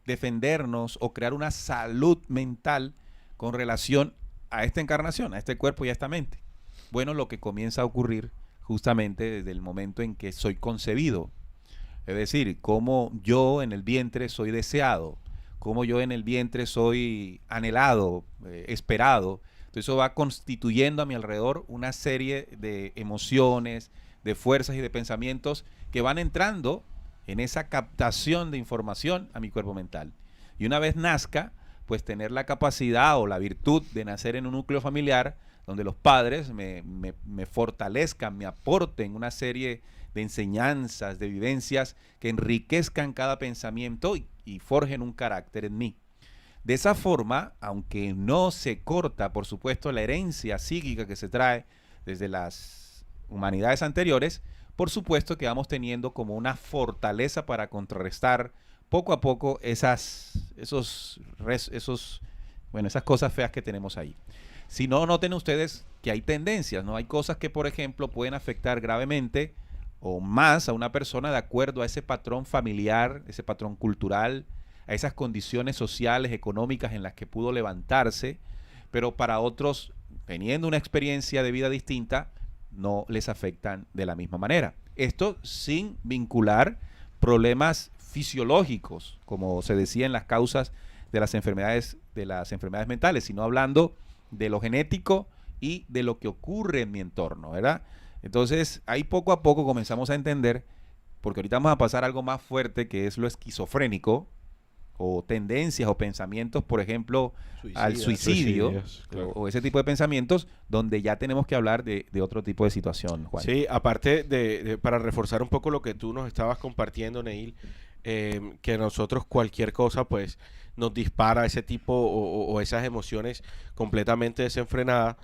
B: defendernos o crear una salud mental con relación a esta encarnación, a este cuerpo y a esta mente? Bueno, lo que comienza a ocurrir justamente desde el momento en que soy concebido. Es decir, cómo yo en el vientre soy deseado, cómo yo en el vientre soy anhelado, esperado. Entonces eso va constituyendo a mi alrededor una serie de emociones, de fuerzas y de pensamientos que van entrando en esa captación de información a mi cuerpo mental. Y una vez nazca, pues tener la capacidad o la virtud de nacer en un núcleo familiar donde los padres me fortalezcan, me aporten una serie de enseñanzas, de vivencias que enriquezcan cada pensamiento y forjen un carácter en mí. De esa forma, aunque no se corta, por supuesto, la herencia psíquica que se trae desde las humanidades anteriores, por supuesto que vamos teniendo como una fortaleza para contrarrestar poco a poco esas cosas feas que tenemos ahí. Si no, noten ustedes que hay tendencias, ¿no? Hay cosas que, por ejemplo, pueden afectar gravemente o más a una persona de acuerdo a ese patrón familiar, ese patrón cultural, a esas condiciones sociales, económicas en las que pudo levantarse, pero para otros, teniendo una experiencia de vida distinta, no les afectan de la misma manera. Esto sin vincular problemas fisiológicos, como se decía en las causas de las enfermedades mentales, sino hablando de lo genético y de lo que ocurre en mi entorno, ¿verdad? Entonces, ahí poco a poco comenzamos a entender, porque ahorita vamos a pasar a algo más fuerte, que es lo esquizofrénico, o tendencias o pensamientos, por ejemplo, al suicidio, claro, o ese tipo de pensamientos, donde ya tenemos que hablar de otro tipo de situación, Juan.
C: Sí, aparte para reforzar un poco lo que tú nos estabas compartiendo, Neil, que nosotros cualquier cosa, pues, nos dispara ese tipo o esas emociones completamente desenfrenadas.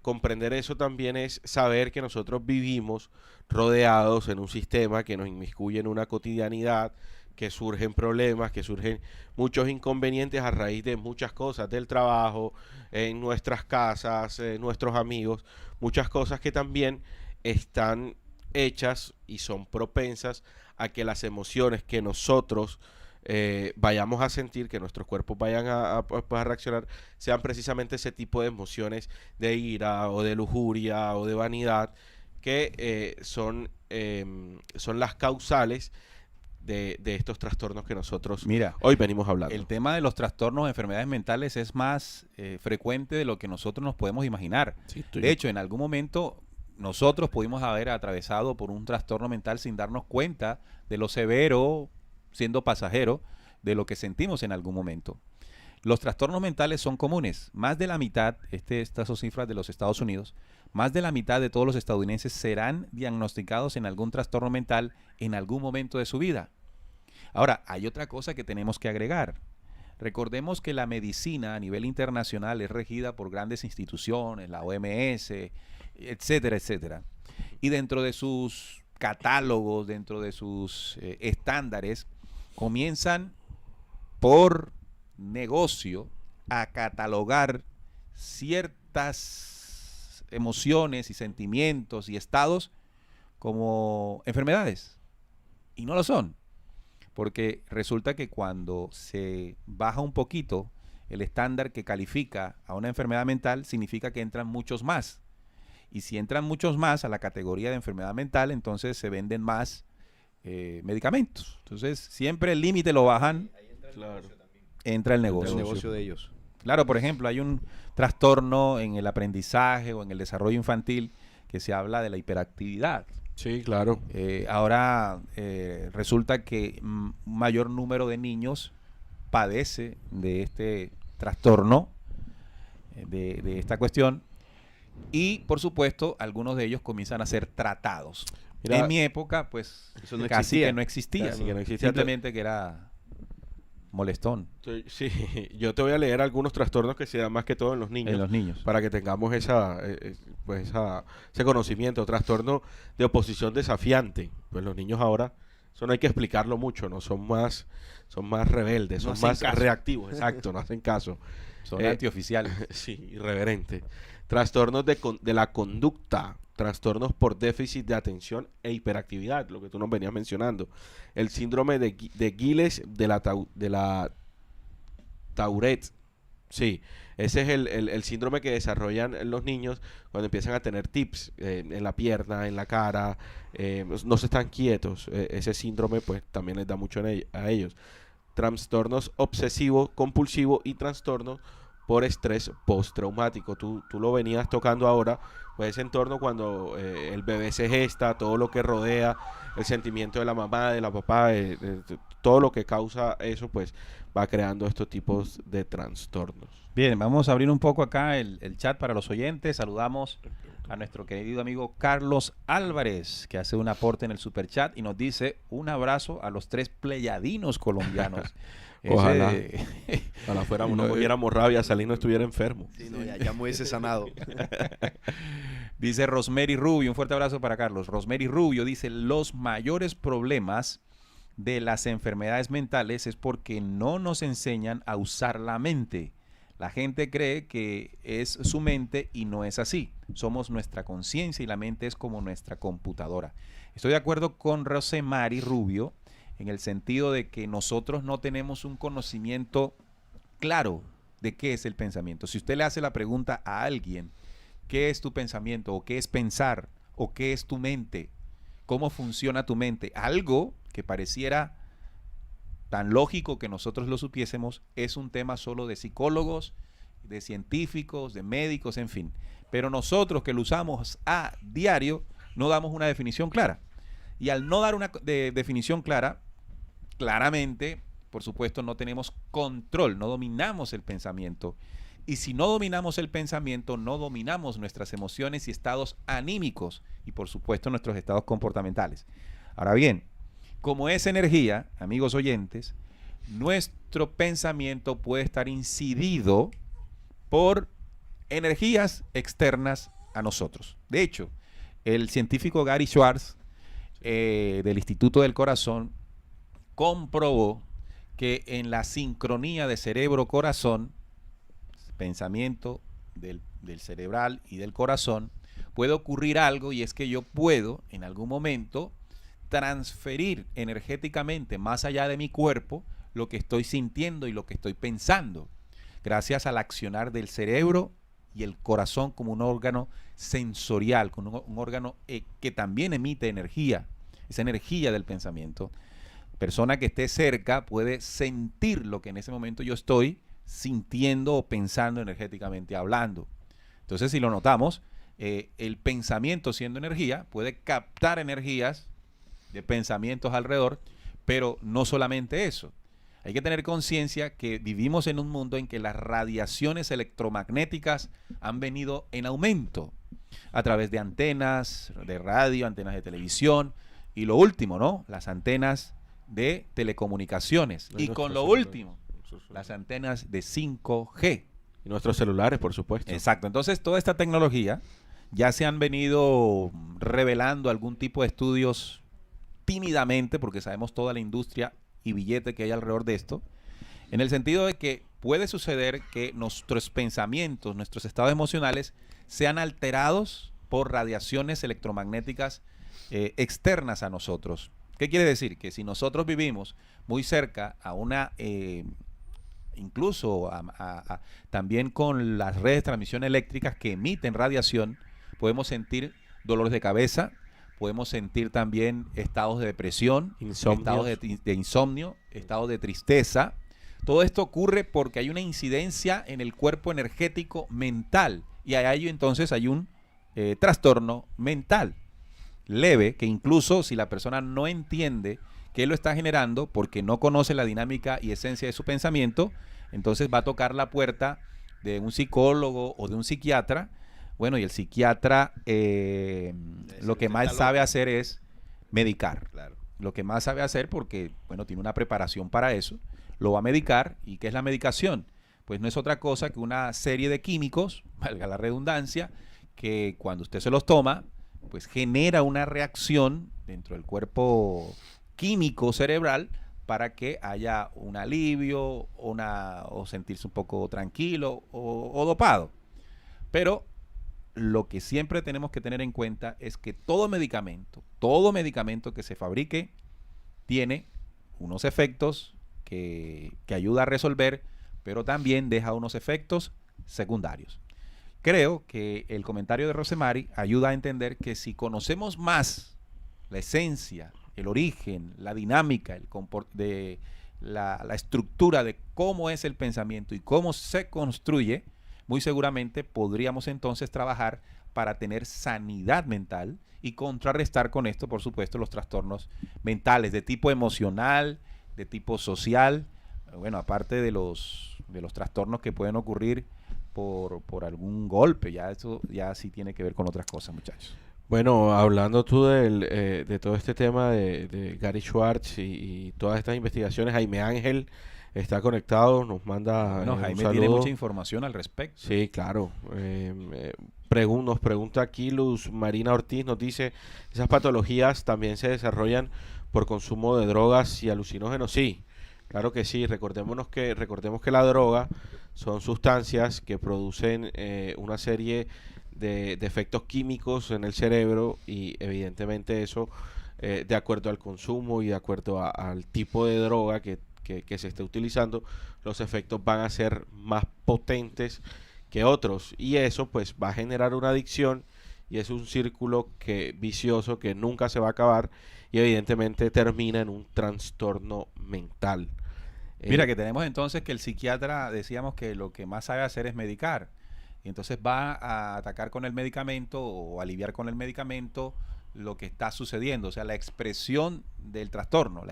C: Comprender eso también es saber que nosotros vivimos rodeados en un sistema que nos inmiscuye en una cotidianidad, que surgen problemas, que surgen muchos inconvenientes a raíz de muchas cosas, del trabajo, en nuestras casas, nuestros amigos, muchas cosas que también están hechas y son propensas a que las emociones que nosotros vayamos a sentir, que nuestros cuerpos vayan a reaccionar, sean precisamente ese tipo de emociones de ira o de lujuria o de vanidad, que son las causales de estos trastornos que nosotros hoy venimos hablando.
B: El tema de los trastornos de enfermedades mentales es más frecuente de lo que nosotros nos podemos imaginar. Sí, de hecho, en algún momento nosotros pudimos haber atravesado por un trastorno mental sin darnos cuenta de lo severo, siendo pasajero, de lo que sentimos en algún momento. Los trastornos mentales son comunes. Más de la mitad, estas son cifras de los Estados Unidos, más de la mitad de todos los estadounidenses serán diagnosticados en algún trastorno mental en algún momento de su vida. Ahora, hay otra cosa que tenemos que agregar. Recordemos que la medicina a nivel internacional es regida por grandes instituciones, la OMS, etcétera, etcétera. Y dentro de sus catálogos, dentro de sus estándares, comienzan por negocio a catalogar ciertas emociones y sentimientos y estados como enfermedades. Y no lo son. Porque resulta que cuando se baja un poquito el estándar que califica a una enfermedad mental, significa que entran muchos más. Y si entran muchos más a la categoría de enfermedad mental, entonces se venden más medicamentos. Entonces, siempre el límite lo bajan. Ahí entra el negocio también. Entra el negocio.
D: El negocio de ellos.
B: Claro, por ejemplo, hay un trastorno en el aprendizaje o en el desarrollo infantil que se habla de la hiperactividad.
C: Sí, claro.
B: Ahora resulta que un mayor número de niños padece de este trastorno, de esta cuestión, y por supuesto algunos de ellos comienzan a ser tratados. Mira, en mi época, pues eso no casi que no existía,
C: casi que no existía.
B: Simplemente que era molestón.
C: Sí, yo te voy a leer algunos trastornos que se dan más que todo en los niños.
B: En los niños.
C: Para que tengamos ese conocimiento. Trastorno de oposición desafiante. Pues los niños ahora Eso no hay que explicarlo mucho, ¿no? Son más rebeldes,
D: No
C: son
D: hacen
C: más
D: caso.
C: reactivos, exacto, no hacen caso.
B: Son
C: Eh,
B: antioficiales.
C: Sí, irreverente. Trastornos de la conducta, trastornos por déficit de atención e hiperactividad, lo que tú nos venías mencionando. El síndrome de Giles de la Tourette. Sí, ese es el síndrome que desarrollan los niños cuando empiezan a tener tics en la pierna, en la cara, no se están quietos. Ese síndrome pues también les da mucho a ellos. Trastornos obsesivo, compulsivo y trastornos por estrés postraumático. Tú lo venías tocando ahora, pues ese entorno cuando el bebé se gesta, todo lo que rodea, el sentimiento de la mamá, de la papá, todo lo que causa eso, pues va creando estos tipos de trastornos.
B: Bien, vamos a abrir un poco acá el chat para los oyentes. Saludamos a nuestro querido amigo Carlos Álvarez, que hace un aporte en el super chat y nos dice un abrazo a los 3 pleyadinos colombianos.
C: Ojalá.
B: Ese-
C: Ojalá
B: No,
C: no cogiéramos rabia, Salín no estuviera enfermo.
D: Sí, no, ya me hubiese sanado.
B: Dice Rosemary Rubio, un fuerte abrazo para Carlos. Rosemary Rubio dice, los mayores problemas de las enfermedades mentales es porque no nos enseñan a usar la mente. La gente cree que es su mente y no es así. Somos nuestra conciencia y la mente es como nuestra computadora. Estoy de acuerdo con Rosemary Rubio en el sentido de que nosotros no tenemos un conocimiento claro de qué es el pensamiento. Si usted le hace la pregunta a alguien, ¿qué es tu pensamiento? ¿O qué es pensar? ¿O qué es tu mente? ¿Cómo funciona tu mente? Algo que pareciera tan lógico que nosotros lo supiésemos, es un tema solo de psicólogos, de científicos, de médicos, en fin. Pero nosotros que lo usamos a diario, no damos una definición clara. Y al no dar una definición clara, claramente, por supuesto, no tenemos control, no dominamos el pensamiento. Y si no dominamos el pensamiento, no dominamos nuestras emociones y estados anímicos y, por supuesto, nuestros estados comportamentales. Ahora bien, como es energía, amigos oyentes, nuestro pensamiento puede estar incidido por energías externas a nosotros. De hecho, el científico Gary Schwartz del Instituto del Corazón comprobó que en la sincronía de cerebro-corazón, pensamiento del cerebral y del corazón, puede ocurrir algo, y es que yo puedo en algún momento transferir energéticamente más allá de mi cuerpo lo que estoy sintiendo y lo que estoy pensando, gracias al accionar del cerebro y el corazón como un órgano sensorial, como un órgano que también emite energía, esa energía del pensamiento. Persona que esté cerca puede sentir lo que en ese momento yo estoy sintiendo o pensando energéticamente hablando. Entonces, si lo notamos, el pensamiento, siendo energía, puede captar energías de pensamientos alrededor, pero no solamente eso. Hay que tener conciencia que vivimos en un mundo en que las radiaciones electromagnéticas han venido en aumento a través de antenas de radio, antenas de televisión y lo último, ¿no? Las antenas de telecomunicaciones. Y con lo último, las antenas de 5G.
C: Y nuestros celulares, por supuesto.
B: Exacto. Entonces, toda esta tecnología ya se han venido revelando algún tipo de estudios tímidamente, porque sabemos toda la industria y billete que hay alrededor de esto, en el sentido de que puede suceder que nuestros pensamientos, nuestros estados emocionales sean alterados por radiaciones electromagnéticas externas a nosotros. ¿Qué quiere decir? Que si nosotros vivimos muy cerca a una, incluso también con las redes de transmisión eléctricas que emiten radiación, podemos sentir dolores de cabeza, podemos sentir también estados de depresión, estados de insomnio, estados de tristeza. Todo esto ocurre porque hay una incidencia en el cuerpo energético mental y a ello entonces hay un trastorno mental leve que incluso si la persona no entiende qué lo está generando porque no conoce la dinámica y esencia de su pensamiento, entonces va a tocar la puerta de un psicólogo o de un psiquiatra. Bueno, y el psiquiatra lo que más sabe hacer es medicar.
D: Claro.
B: Lo que más sabe hacer porque, bueno, tiene una preparación para eso, lo va a medicar. ¿Y qué es la medicación? Pues no es otra cosa que una serie de químicos, valga la redundancia, que cuando usted se los toma, pues genera una reacción dentro del cuerpo químico cerebral para que haya un alivio o sentirse un poco tranquilo o dopado. Pero lo que siempre tenemos que tener en cuenta es que todo medicamento que se fabrique tiene unos efectos que ayuda a resolver, pero también deja unos efectos secundarios. Creo que el comentario de Rosemary ayuda a entender que si conocemos más la esencia, el origen, la dinámica, la estructura de cómo es el pensamiento y cómo se construye, muy seguramente podríamos entonces trabajar para tener sanidad mental y contrarrestar con esto, por supuesto, los trastornos mentales de tipo emocional, de tipo social, bueno, aparte de los trastornos que pueden ocurrir por algún golpe, ya eso ya sí tiene que ver con otras cosas, muchachos.
C: Bueno, hablando tú de todo este tema de Gary Schwartz y todas estas investigaciones, Jaime Ángel está conectado, nos manda
B: Bueno,
C: un
B: Jaime
C: saludo.
B: tiene mucha información al respecto.
C: Sí, claro. Nos pregunta aquí Luz Marina Ortiz, nos dice, ¿esas patologías también se desarrollan por consumo de drogas y alucinógenos? Sí, claro que sí. Recordemos que la droga son sustancias que producen una serie de efectos químicos en el cerebro y evidentemente eso, de acuerdo al consumo y de acuerdo al tipo de droga que se esté utilizando, los efectos van a ser más potentes que otros y eso pues va a generar una adicción y es un círculo vicioso que nunca se va a acabar y evidentemente termina en un trastorno mental.
B: Mira que tenemos entonces que el psiquiatra, decíamos que lo que más sabe hacer es medicar, y entonces va a atacar con el medicamento o aliviar con el medicamento lo que está sucediendo, o sea, la expresión del trastorno,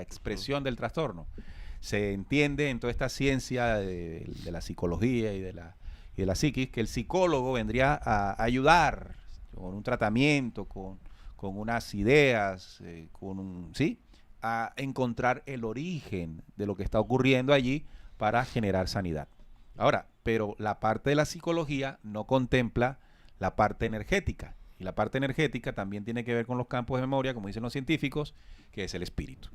B: Se entiende en toda esta ciencia de la psicología y de la psiquis que el psicólogo vendría a ayudar con un tratamiento, con unas ideas, ¿sí? A encontrar el origen de lo que está ocurriendo allí para generar sanidad. Ahora, pero la parte de la psicología no contempla la parte energética. Y la parte energética también tiene que ver con los campos de memoria, como dicen los científicos, que es el espíritu.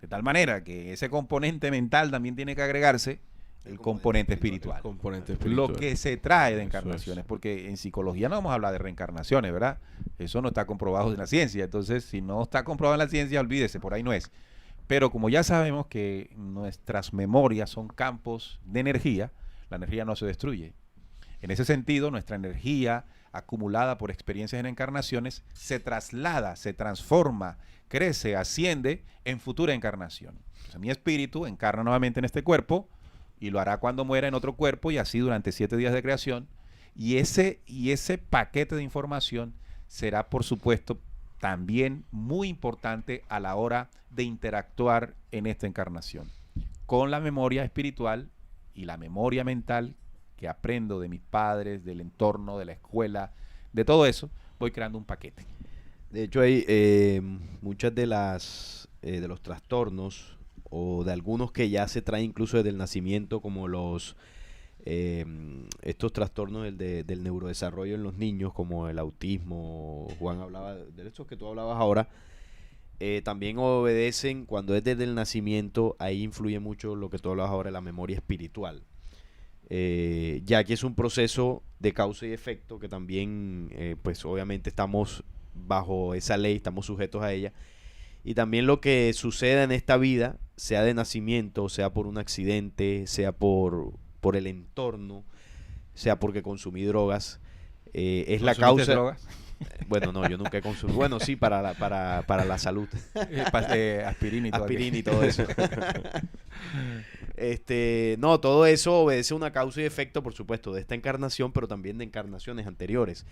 B: De tal manera que ese componente mental también tiene que agregarse el componente espiritual. Lo que se trae de encarnaciones, porque en psicología no vamos a hablar de reencarnaciones, ¿verdad? Eso no está comprobado en la ciencia. Entonces, si no está comprobado en la ciencia, olvídese, por ahí no es. Pero como ya sabemos que nuestras memorias son campos de energía, la energía no se destruye. En ese sentido, nuestra energía acumulada por experiencias en encarnaciones se traslada, se transforma, crece, asciende en futura encarnación. Entonces, mi espíritu encarna nuevamente en este cuerpo y lo hará cuando muera en otro cuerpo y así durante 7 días de creación. Y ese paquete de información será, por supuesto, también muy importante a la hora de interactuar en esta encarnación con la memoria espiritual y la memoria mental que aprendo de mis padres, del entorno, de la escuela, de todo eso, voy creando un paquete.
D: De hecho, hay muchas de los trastornos o de algunos que ya se traen incluso desde el nacimiento, como estos trastornos del neurodesarrollo en los niños, como el autismo. Juan hablaba de estos que tú hablabas ahora. También obedecen, cuando es desde el nacimiento, ahí influye mucho lo que tú hablabas ahora, la memoria espiritual. Ya que es un proceso de causa y efecto que también, pues obviamente estamos bajo esa ley, estamos sujetos a ella. Y también lo que suceda en esta vida, sea de nacimiento, sea por un accidente, sea por el entorno, sea porque consumí drogas, es la causa.
B: ¿Drogas?
D: Bueno, no, yo nunca he consumido. Bueno, sí, para la salud.
B: Aspirina y todo,
D: Aspirina y todo eso. No, todo eso obedece a una causa y efecto, por supuesto, de esta encarnación, pero también de encarnaciones anteriores.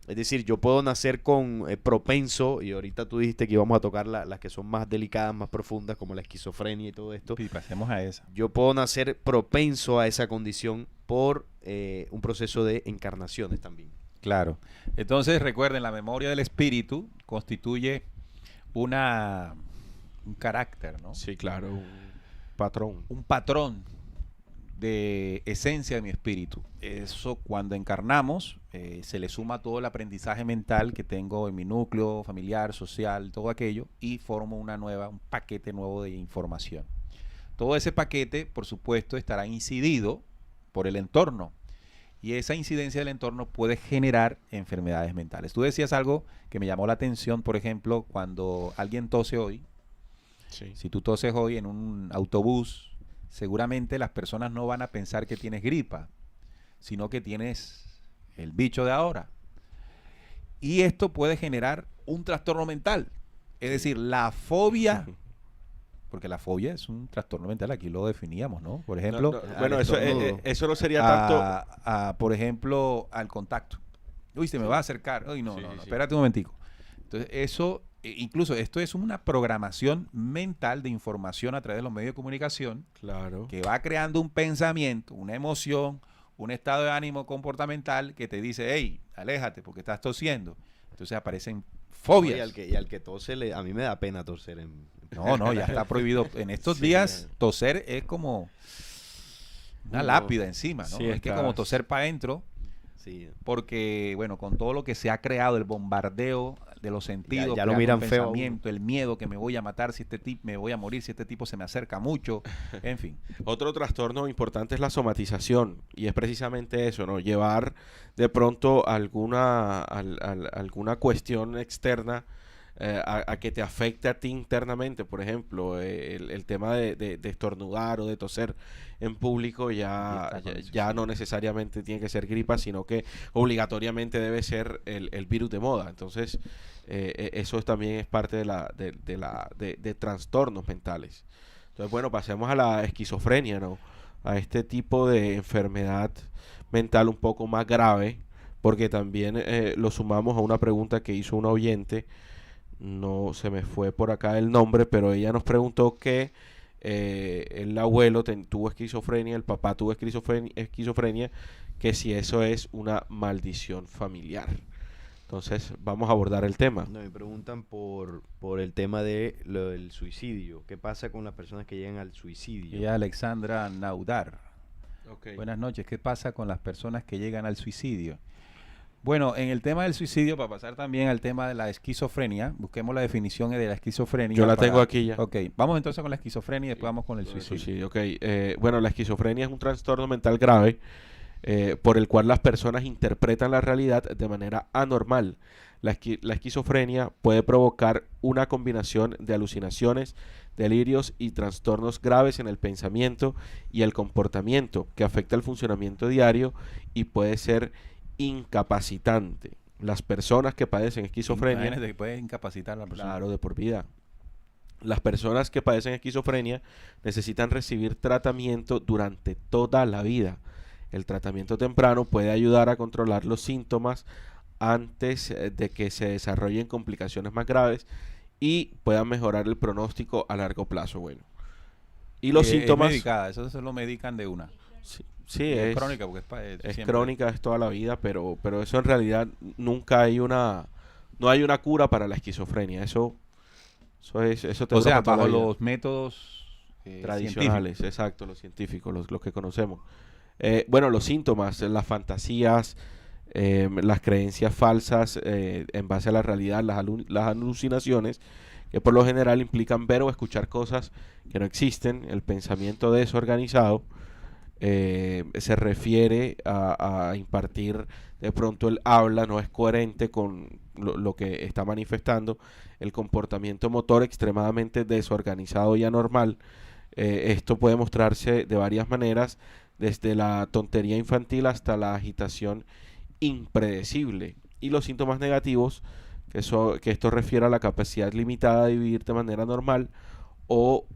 D: Es decir, yo puedo nacer con propenso, y ahorita tú dijiste que íbamos a tocar las que son más delicadas, más profundas, como la esquizofrenia y todo esto.
B: Y pasemos a esa.
D: Yo puedo nacer propenso a esa condición por un proceso de encarnaciones también.
B: Claro. Entonces, recuerden, la memoria del espíritu constituye un carácter, ¿no?
C: Sí, claro, un patrón.
B: Un patrón de esencia de mi espíritu. Eso cuando encarnamos se le suma todo el aprendizaje mental que tengo en mi núcleo familiar, social, todo aquello, y formo un paquete nuevo de información. Todo ese paquete, por supuesto, estará incidido por el entorno. Y esa incidencia del entorno puede generar enfermedades mentales. Tú decías algo que me llamó la atención, por ejemplo, cuando alguien tose hoy.
C: Sí.
B: Si tú toses hoy en un autobús, seguramente las personas no van a pensar que tienes gripa, sino que tienes el bicho de ahora. Y esto puede generar un trastorno mental. Es decir, la fobia, porque la fobia es un trastorno mental, aquí lo definíamos, ¿no? Por ejemplo,
C: Bueno, eso no sería tanto...
B: por ejemplo, al contacto. Uy, se me va a acercar. Uy, no,
C: Sí,
B: no, no,
C: sí.
B: espérate un momentico. Entonces, eso, incluso esto es una programación mental de información a través de los medios de comunicación
C: Claro.
B: que va creando un pensamiento, una emoción, un estado de ánimo comportamental que te dice, hey, aléjate porque estás tosiendo. Entonces aparecen fobias.
D: Y al que tose, a mí me da pena toser.
B: No, ya está prohibido. En estos
C: Sí.
B: días, toser es como una
C: No.
B: lápida encima, ¿no?
C: Sí,
B: Es que como toser para adentro,
D: Sí.
B: porque, bueno, con todo lo que se ha creado, el bombardeo de los sentidos,
D: Ya lo
B: creando
D: miran
B: un
D: feo a uno.
B: pensamiento, el miedo que me voy a matar si este tipo, me voy a morir si este tipo se me acerca mucho, en fin.
C: Otro trastorno importante es la somatización, y es precisamente eso, ¿no? Llevar de pronto alguna cuestión externa a que te afecte a ti internamente. Por ejemplo, el tema de estornudar o de toser en público ya no necesariamente tiene que ser gripa, sino que obligatoriamente debe ser el virus de moda. Entonces, eso también es parte de trastornos mentales. Entonces, bueno, pasemos a la esquizofrenia, ¿no? A este tipo de enfermedad mental un poco más grave, porque también lo sumamos a una pregunta que hizo una oyente. No se me fue por acá el nombre, pero ella nos preguntó que el abuelo tuvo esquizofrenia, el papá tuvo esquizofrenia, que si eso es una maldición familiar. Entonces, vamos a abordar el tema.
D: No, me preguntan por el tema de lo del suicidio. ¿Qué pasa con las personas que llegan al suicidio?
B: Y Alexandra Naudar.
C: Okay.
B: Buenas noches. ¿Qué pasa con las personas que llegan al suicidio? Bueno, en el tema del suicidio, para pasar también al tema de la esquizofrenia, busquemos la definición de la esquizofrenia.
C: Yo la tengo aquí ya.
B: Ok, vamos entonces con la esquizofrenia y después vamos con el suicidio.
C: Ok. Bueno, la esquizofrenia es un trastorno mental grave por el cual las personas interpretan la realidad de manera anormal. La esquizofrenia puede provocar una combinación de alucinaciones, delirios y trastornos graves en el pensamiento y el comportamiento que afecta el funcionamiento diario y puede ser incapacitante. Las personas que padecen esquizofrenia...
B: Imagínate que puede incapacitar a la persona.
C: Claro, de por vida. Las personas que padecen esquizofrenia necesitan recibir tratamiento durante toda la vida. El tratamiento temprano puede ayudar a controlar los síntomas antes de que se desarrollen complicaciones más graves y puedan mejorar el pronóstico a largo plazo. Bueno, y los síntomas...
B: Es medicada, eso se lo medican de una.
C: Sí,
B: es crónica porque
C: es
B: siempre.
C: crónica, es toda la vida, pero eso en realidad nunca hay no hay una cura para la esquizofrenia. Eso te
B: O sea,
C: dura toda
B: bajo
C: la vida.
B: los métodos
C: Tradicionales,
B: científicos.
C: exacto, los científicos, los que conocemos. Bueno, los síntomas, las fantasías, las creencias falsas en base a la realidad, las alucinaciones, que por lo general implican ver o escuchar cosas que no existen, el pensamiento desorganizado, se refiere a impartir de pronto el habla, no es coherente con lo que está manifestando, el comportamiento motor extremadamente desorganizado y anormal. Esto puede mostrarse de varias maneras, desde la tontería infantil hasta la agitación impredecible. Y los síntomas negativos, que esto refiere a la capacidad limitada de vivir de manera normal o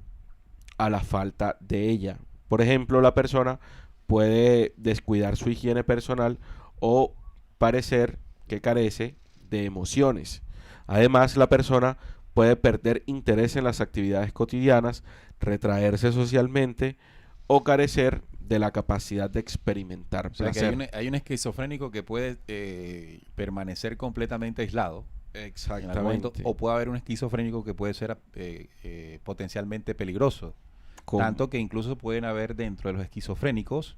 C: a la falta de ella. Por ejemplo, la persona puede descuidar su higiene personal o parecer que carece de emociones. Además, la persona puede perder interés en las actividades cotidianas, retraerse socialmente o carecer de la capacidad de experimentar
B: O sea, que
C: placer.
B: hay un esquizofrénico que puede permanecer completamente aislado. En algún momento,
C: Exactamente.
B: o puede haber un esquizofrénico que puede ser potencialmente peligroso. Tanto que incluso pueden haber dentro de los esquizofrénicos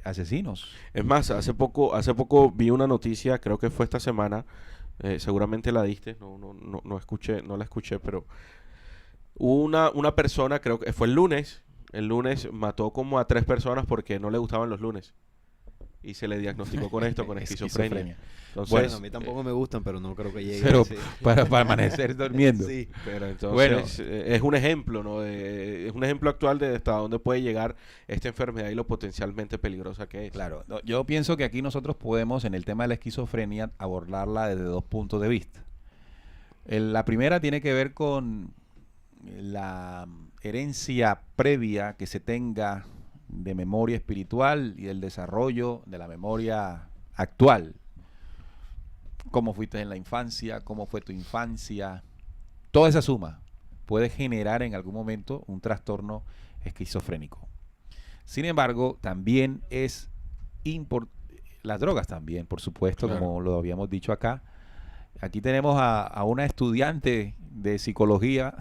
B: asesinos.
C: Es más, hace poco vi una noticia, creo que fue esta semana, seguramente la diste, no escuché, no la escuché, pero una persona, creo que fue el lunes mató como a 3 personas porque no le gustaban los lunes. Y se le diagnosticó con esto, con esquizofrenia. Entonces,
D: Bueno, a mí tampoco me gustan, pero no creo que llegue
B: Pero
D: a ese-
B: para amanecer durmiendo.
D: Sí.
C: pero entonces
B: Bueno.
C: es un ejemplo, ¿no? Es un ejemplo actual de hasta dónde puede llegar esta enfermedad y lo potencialmente peligrosa que es.
B: Claro, yo pienso que aquí nosotros podemos, en el tema de la esquizofrenia, abordarla desde 2 puntos de vista. La primera tiene que ver con la herencia previa que se tenga de memoria espiritual y el desarrollo de la memoria actual. Cómo fuiste en la infancia, cómo fue tu infancia. Toda esa suma puede generar en algún momento un trastorno esquizofrénico. Sin embargo, también es las drogas también, por supuesto,
C: Claro.
B: como lo habíamos dicho acá. Aquí tenemos a una estudiante de psicología,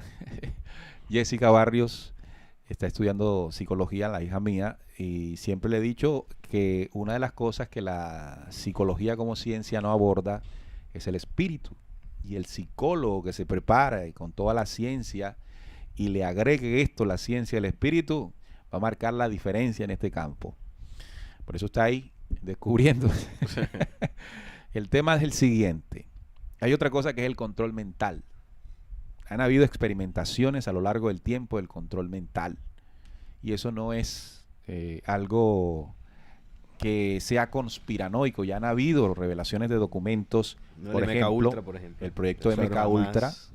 B: Jessica Barrios, está estudiando psicología, la hija mía, y siempre le he dicho que una de las cosas que la psicología como ciencia no aborda es el espíritu. Y el psicólogo que se prepara y con toda la ciencia y le agregue esto, la ciencia del espíritu, va a marcar la diferencia en este campo. Por eso está ahí descubriendo. El tema es el siguiente. Hay otra cosa que es el control mental. Han habido experimentaciones a lo largo del tiempo del control mental. Y eso no es algo que sea conspiranoico. Ya han habido revelaciones de documentos,
D: No,
B: por
D: el MK
B: ejemplo,
D: Ultra, por ejemplo.
B: el proyecto
D: Eso
B: MK
D: era
B: Ultra,
D: más-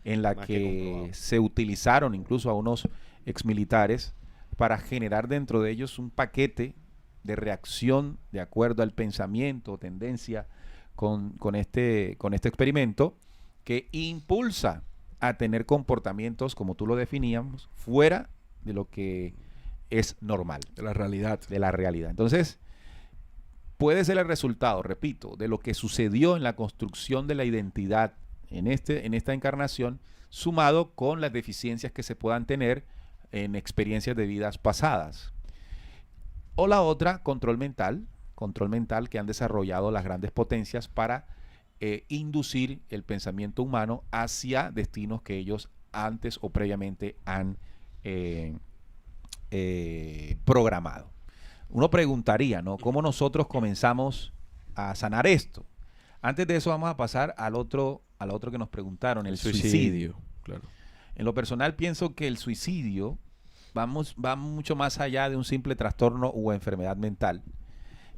B: en la
D: más que
B: que
D: comprobado.
B: se utilizaron incluso a unos exmilitares para generar dentro de ellos un paquete de reacción de acuerdo al pensamiento o tendencia con este experimento que impulsa a tener comportamientos, como tú lo definíamos, fuera de lo que es normal,
C: De la realidad.
B: de la realidad. Entonces, puede ser el resultado, repito, de lo que sucedió en la construcción de la identidad en esta encarnación, sumado con las deficiencias que se puedan tener en experiencias de vidas pasadas. O la otra, control mental que han desarrollado las grandes potencias para inducir el pensamiento humano hacia destinos que ellos antes o previamente han programado. Uno preguntaría, ¿no? ¿Cómo nosotros comenzamos a sanar esto? Antes de eso vamos a pasar al otro que nos preguntaron, el suicidio.
C: Claro.
B: En lo personal pienso que el suicidio va mucho más allá de un simple trastorno o enfermedad mental.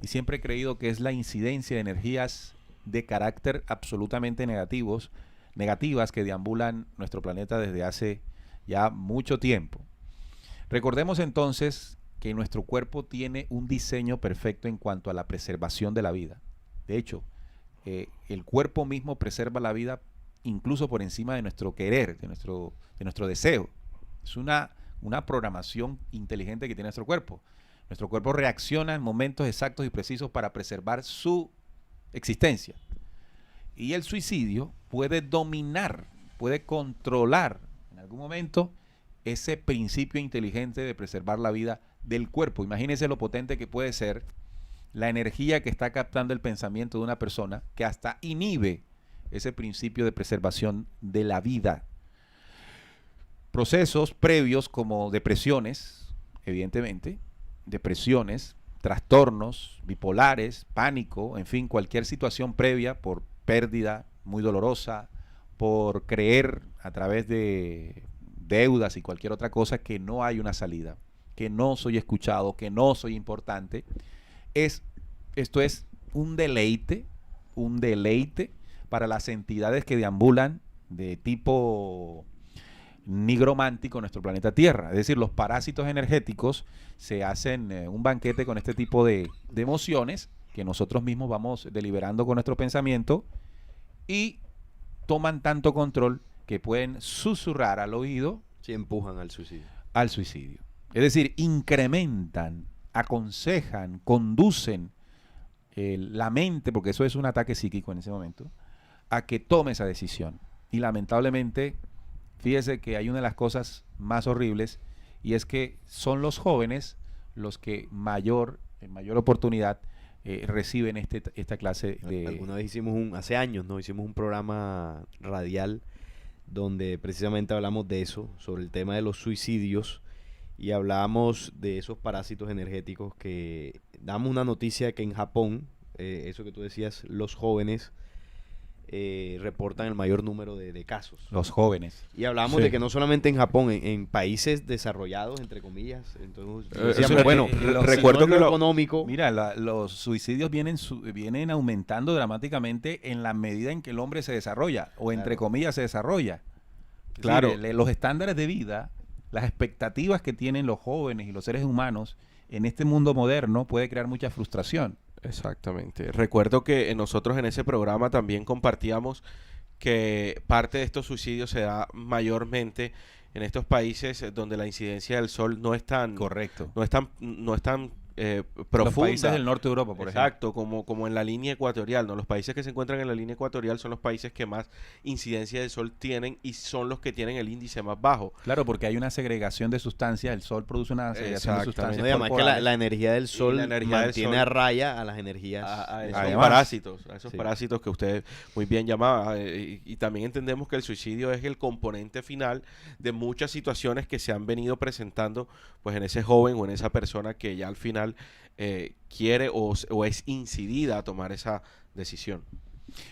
B: Y siempre he creído que es la incidencia de energías de carácter absolutamente negativas que deambulan nuestro planeta desde hace ya mucho tiempo. Recordemos entonces que nuestro cuerpo tiene un diseño perfecto en cuanto a la preservación de la vida. De hecho, el cuerpo mismo preserva la vida incluso por encima de nuestro querer, de nuestro deseo. Es una programación inteligente que tiene nuestro cuerpo. Nuestro cuerpo reacciona en momentos exactos y precisos para preservar su existencia. Y el suicidio puede dominar, puede controlar en algún momento ese principio inteligente de preservar la vida del cuerpo. Imagínense lo potente que puede ser la energía que está captando el pensamiento de una persona que hasta inhibe ese principio de preservación de la vida. Procesos previos como depresiones, evidentemente, trastornos bipolares, pánico, en fin, cualquier situación previa por pérdida muy dolorosa, por creer a través de deudas y cualquier otra cosa que no hay una salida, que no soy escuchado, que no soy importante. Esto es un deleite para las entidades que deambulan de tipo nigromántico en nuestro planeta Tierra. Es decir, los parásitos energéticos se hacen un banquete con este tipo de emociones que nosotros mismos vamos deliberando con nuestro pensamiento y toman tanto control que pueden susurrar al oído
D: Sí, empujan al suicidio.
B: al suicidio. Es decir, incrementan, aconsejan, conducen la mente, porque eso es un ataque psíquico en ese momento, a que tome esa decisión. Y lamentablemente, fíjese que hay una de las cosas más horribles y es que son los jóvenes los que en mayor oportunidad reciben esta clase de...
D: Alguna vez hace años, ¿no? Hicimos un programa radial donde precisamente hablamos de eso, sobre el tema de los suicidios, y hablábamos de esos parásitos energéticos que damos una noticia que en Japón, eso que tú decías, los jóvenes reportan el mayor número de casos.
B: Los jóvenes.
D: Y hablamos
C: Sí.
D: de que no solamente en Japón, en países desarrollados, entre comillas, entonces decíamos,
C: eso,
D: bueno,
C: recuerdo
D: si no
C: que
D: es lo
C: lo-
D: económico,
B: Mira, los suicidios vienen aumentando dramáticamente en la medida en que el hombre se desarrolla, o entre
D: Claro.
B: comillas se desarrolla. Es
C: Claro.
B: decir, los estándares de vida, las expectativas que tienen los jóvenes y los seres humanos en este mundo moderno puede crear mucha frustración.
C: Exactamente. Recuerdo que nosotros en ese programa también compartíamos que parte de estos suicidios se da mayormente en estos países donde la incidencia del sol no es tan,
B: Correcto.
C: no es tan
B: Los
C: profunda.
B: países del norte de Europa, por ejemplo.
C: Exacto, como en la línea ecuatorial, ¿no? Los países que se encuentran en la línea ecuatorial son los países que más incidencia del sol tienen y son los que tienen el índice más bajo.
B: Claro, porque hay una segregación de sustancias, el sol produce una segregación de
C: Exactamente.
B: sustancias
D: no, y además que
B: corporales.
D: la energía del sol
C: la energía del
D: mantiene
C: sol
D: a raya a las energías
C: a esos
B: Además.
C: parásitos, a esos
D: Sí.
C: parásitos que usted muy bien llamaba. Y también entendemos que el suicidio es el componente final de muchas situaciones que se han venido presentando pues en ese joven o en esa persona que ya al final quiere o es incidida a tomar esa decisión.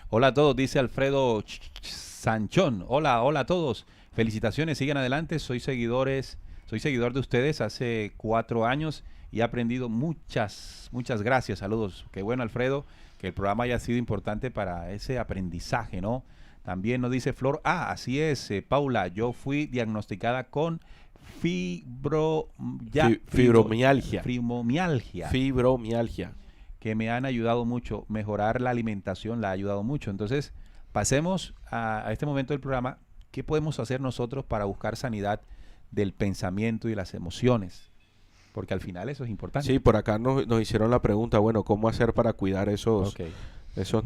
B: Hola a todos, dice Alfredo Sanchón. Hola a todos. Felicitaciones, sigan adelante. Soy seguidor de ustedes hace 4 años y he aprendido muchas gracias. Saludos. Qué bueno, Alfredo, que el programa haya sido importante para ese aprendizaje, ¿no? También nos dice Flor, así es, Paula, yo fui diagnosticada con
C: Fibromialgia.
B: fibromialgia, que me han ayudado mucho. Mejorar la alimentación la ha ayudado mucho. Entonces, pasemos a este momento del programa. ¿Qué podemos hacer nosotros para buscar sanidad del pensamiento y las emociones? Porque al final eso es importante.
C: Sí, por acá nos hicieron la pregunta, bueno, ¿cómo hacer para cuidar esos
B: Ok.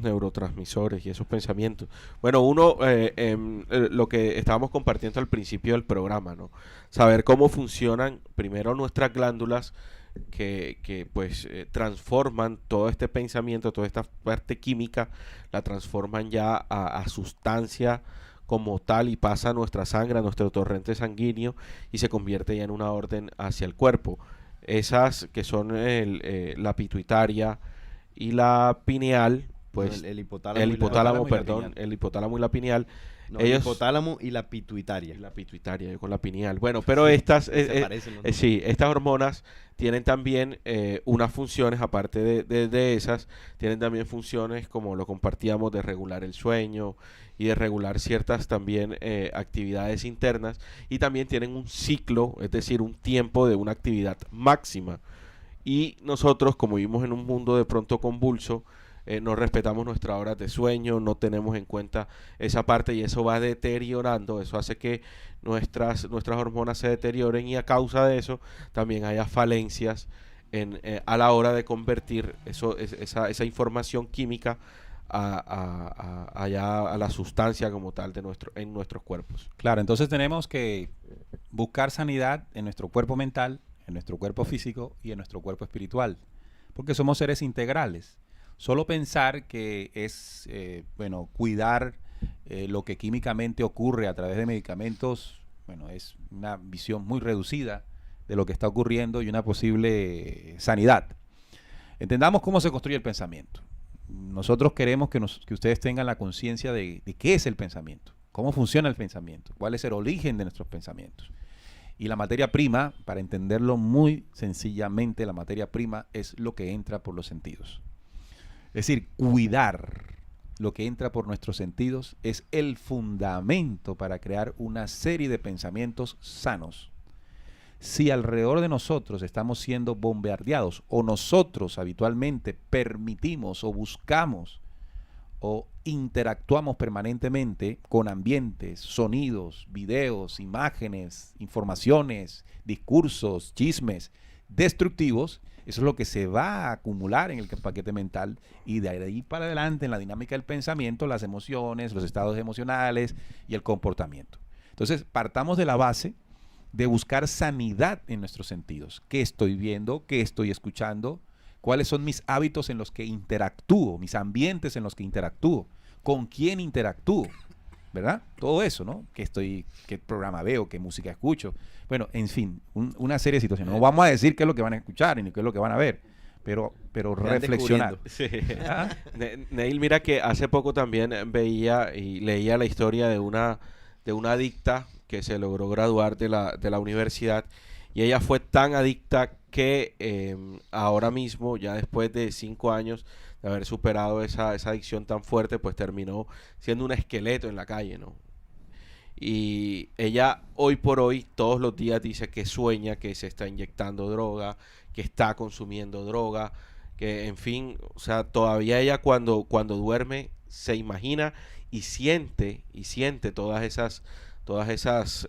C: neurotransmisores y esos pensamientos? Bueno, lo que estábamos compartiendo al principio del programa, ¿no? Saber cómo funcionan primero nuestras glándulas que transforman todo este pensamiento, toda esta parte química, la transforman ya a sustancia como tal y pasa a nuestra sangre, a nuestro torrente sanguíneo y se convierte ya en una orden hacia el cuerpo. Esas que son la pituitaria y la pineal, pues
D: el
C: el
D: hipotálamo,
C: hipotálamo,
B: y la
C: perdón,
B: pineal.
C: el hipotálamo y la pineal,
D: el
C: ellos-
D: hipotálamo y la pituitaria.
C: la pituitaria, yo con la pineal. Bueno, pero estas,
D: Se parecen los
C: sí, estas hormonas tienen también unas funciones, aparte de esas, tienen también funciones como lo compartíamos de regular el sueño y de regular ciertas también actividades internas y también tienen un ciclo, es decir, un tiempo de una actividad máxima. Y nosotros, como vivimos en un mundo de pronto convulso, no respetamos nuestras horas de sueño, no tenemos en cuenta esa parte y eso va deteriorando, eso hace que nuestras hormonas se deterioren y a causa de eso también haya falencias a la hora de convertir esa información química a la sustancia como tal en nuestros cuerpos.
B: Claro, entonces tenemos que buscar sanidad en nuestro cuerpo mental, en nuestro cuerpo físico y en nuestro cuerpo espiritual, porque somos seres integrales. Solo pensar que es, cuidar lo que químicamente ocurre a través de medicamentos, es una visión muy reducida de lo que está ocurriendo y una posible sanidad. Entendamos cómo se construye el pensamiento. Nosotros queremos que ustedes tengan la conciencia de qué es el pensamiento, cómo funciona el pensamiento, cuál es el origen de nuestros pensamientos. Y la materia prima, para entenderlo muy sencillamente, la materia prima es lo que entra por los sentidos. Es decir, cuidar lo que entra por nuestros sentidos es el fundamento para crear una serie de pensamientos sanos. Si alrededor de nosotros estamos siendo bombardeados o nosotros habitualmente permitimos o buscamos o interactuamos permanentemente con ambientes, sonidos, videos, imágenes, informaciones, discursos, chismes destructivos, eso es lo que se va a acumular en el paquete mental y de ahí para adelante en la dinámica del pensamiento, las emociones, los estados emocionales y el comportamiento. Entonces, partamos de la base de buscar sanidad en nuestros sentidos. ¿Qué estoy viendo? ¿Qué estoy escuchando? ¿Cuáles son mis hábitos en los que interactúo? Mis ambientes en los que interactúo. ¿Con quién interactúo? ¿Verdad? Todo eso, ¿no? ¿Qué programa veo? ¿Qué música escucho? Bueno, en fin, una serie de situaciones. No vamos a decir qué es lo que van a escuchar ni qué es lo que van a ver, pero
D: Vayan
B: reflexionar.
D: descubriendo.
C: Sí.
B: ¿Ah?
C: Neil, mira que hace poco también veía y leía la historia de una adicta que se logró graduar de la universidad, y ella fue tan adicta que ahora mismo, ya después de 5 años de haber superado esa adicción tan fuerte, pues terminó siendo un esqueleto en la calle, ¿no? Y ella hoy por hoy, todos los días dice que sueña que se está inyectando droga, que está consumiendo droga, que en fin, o sea, todavía ella cuando duerme se imagina y siente todas esas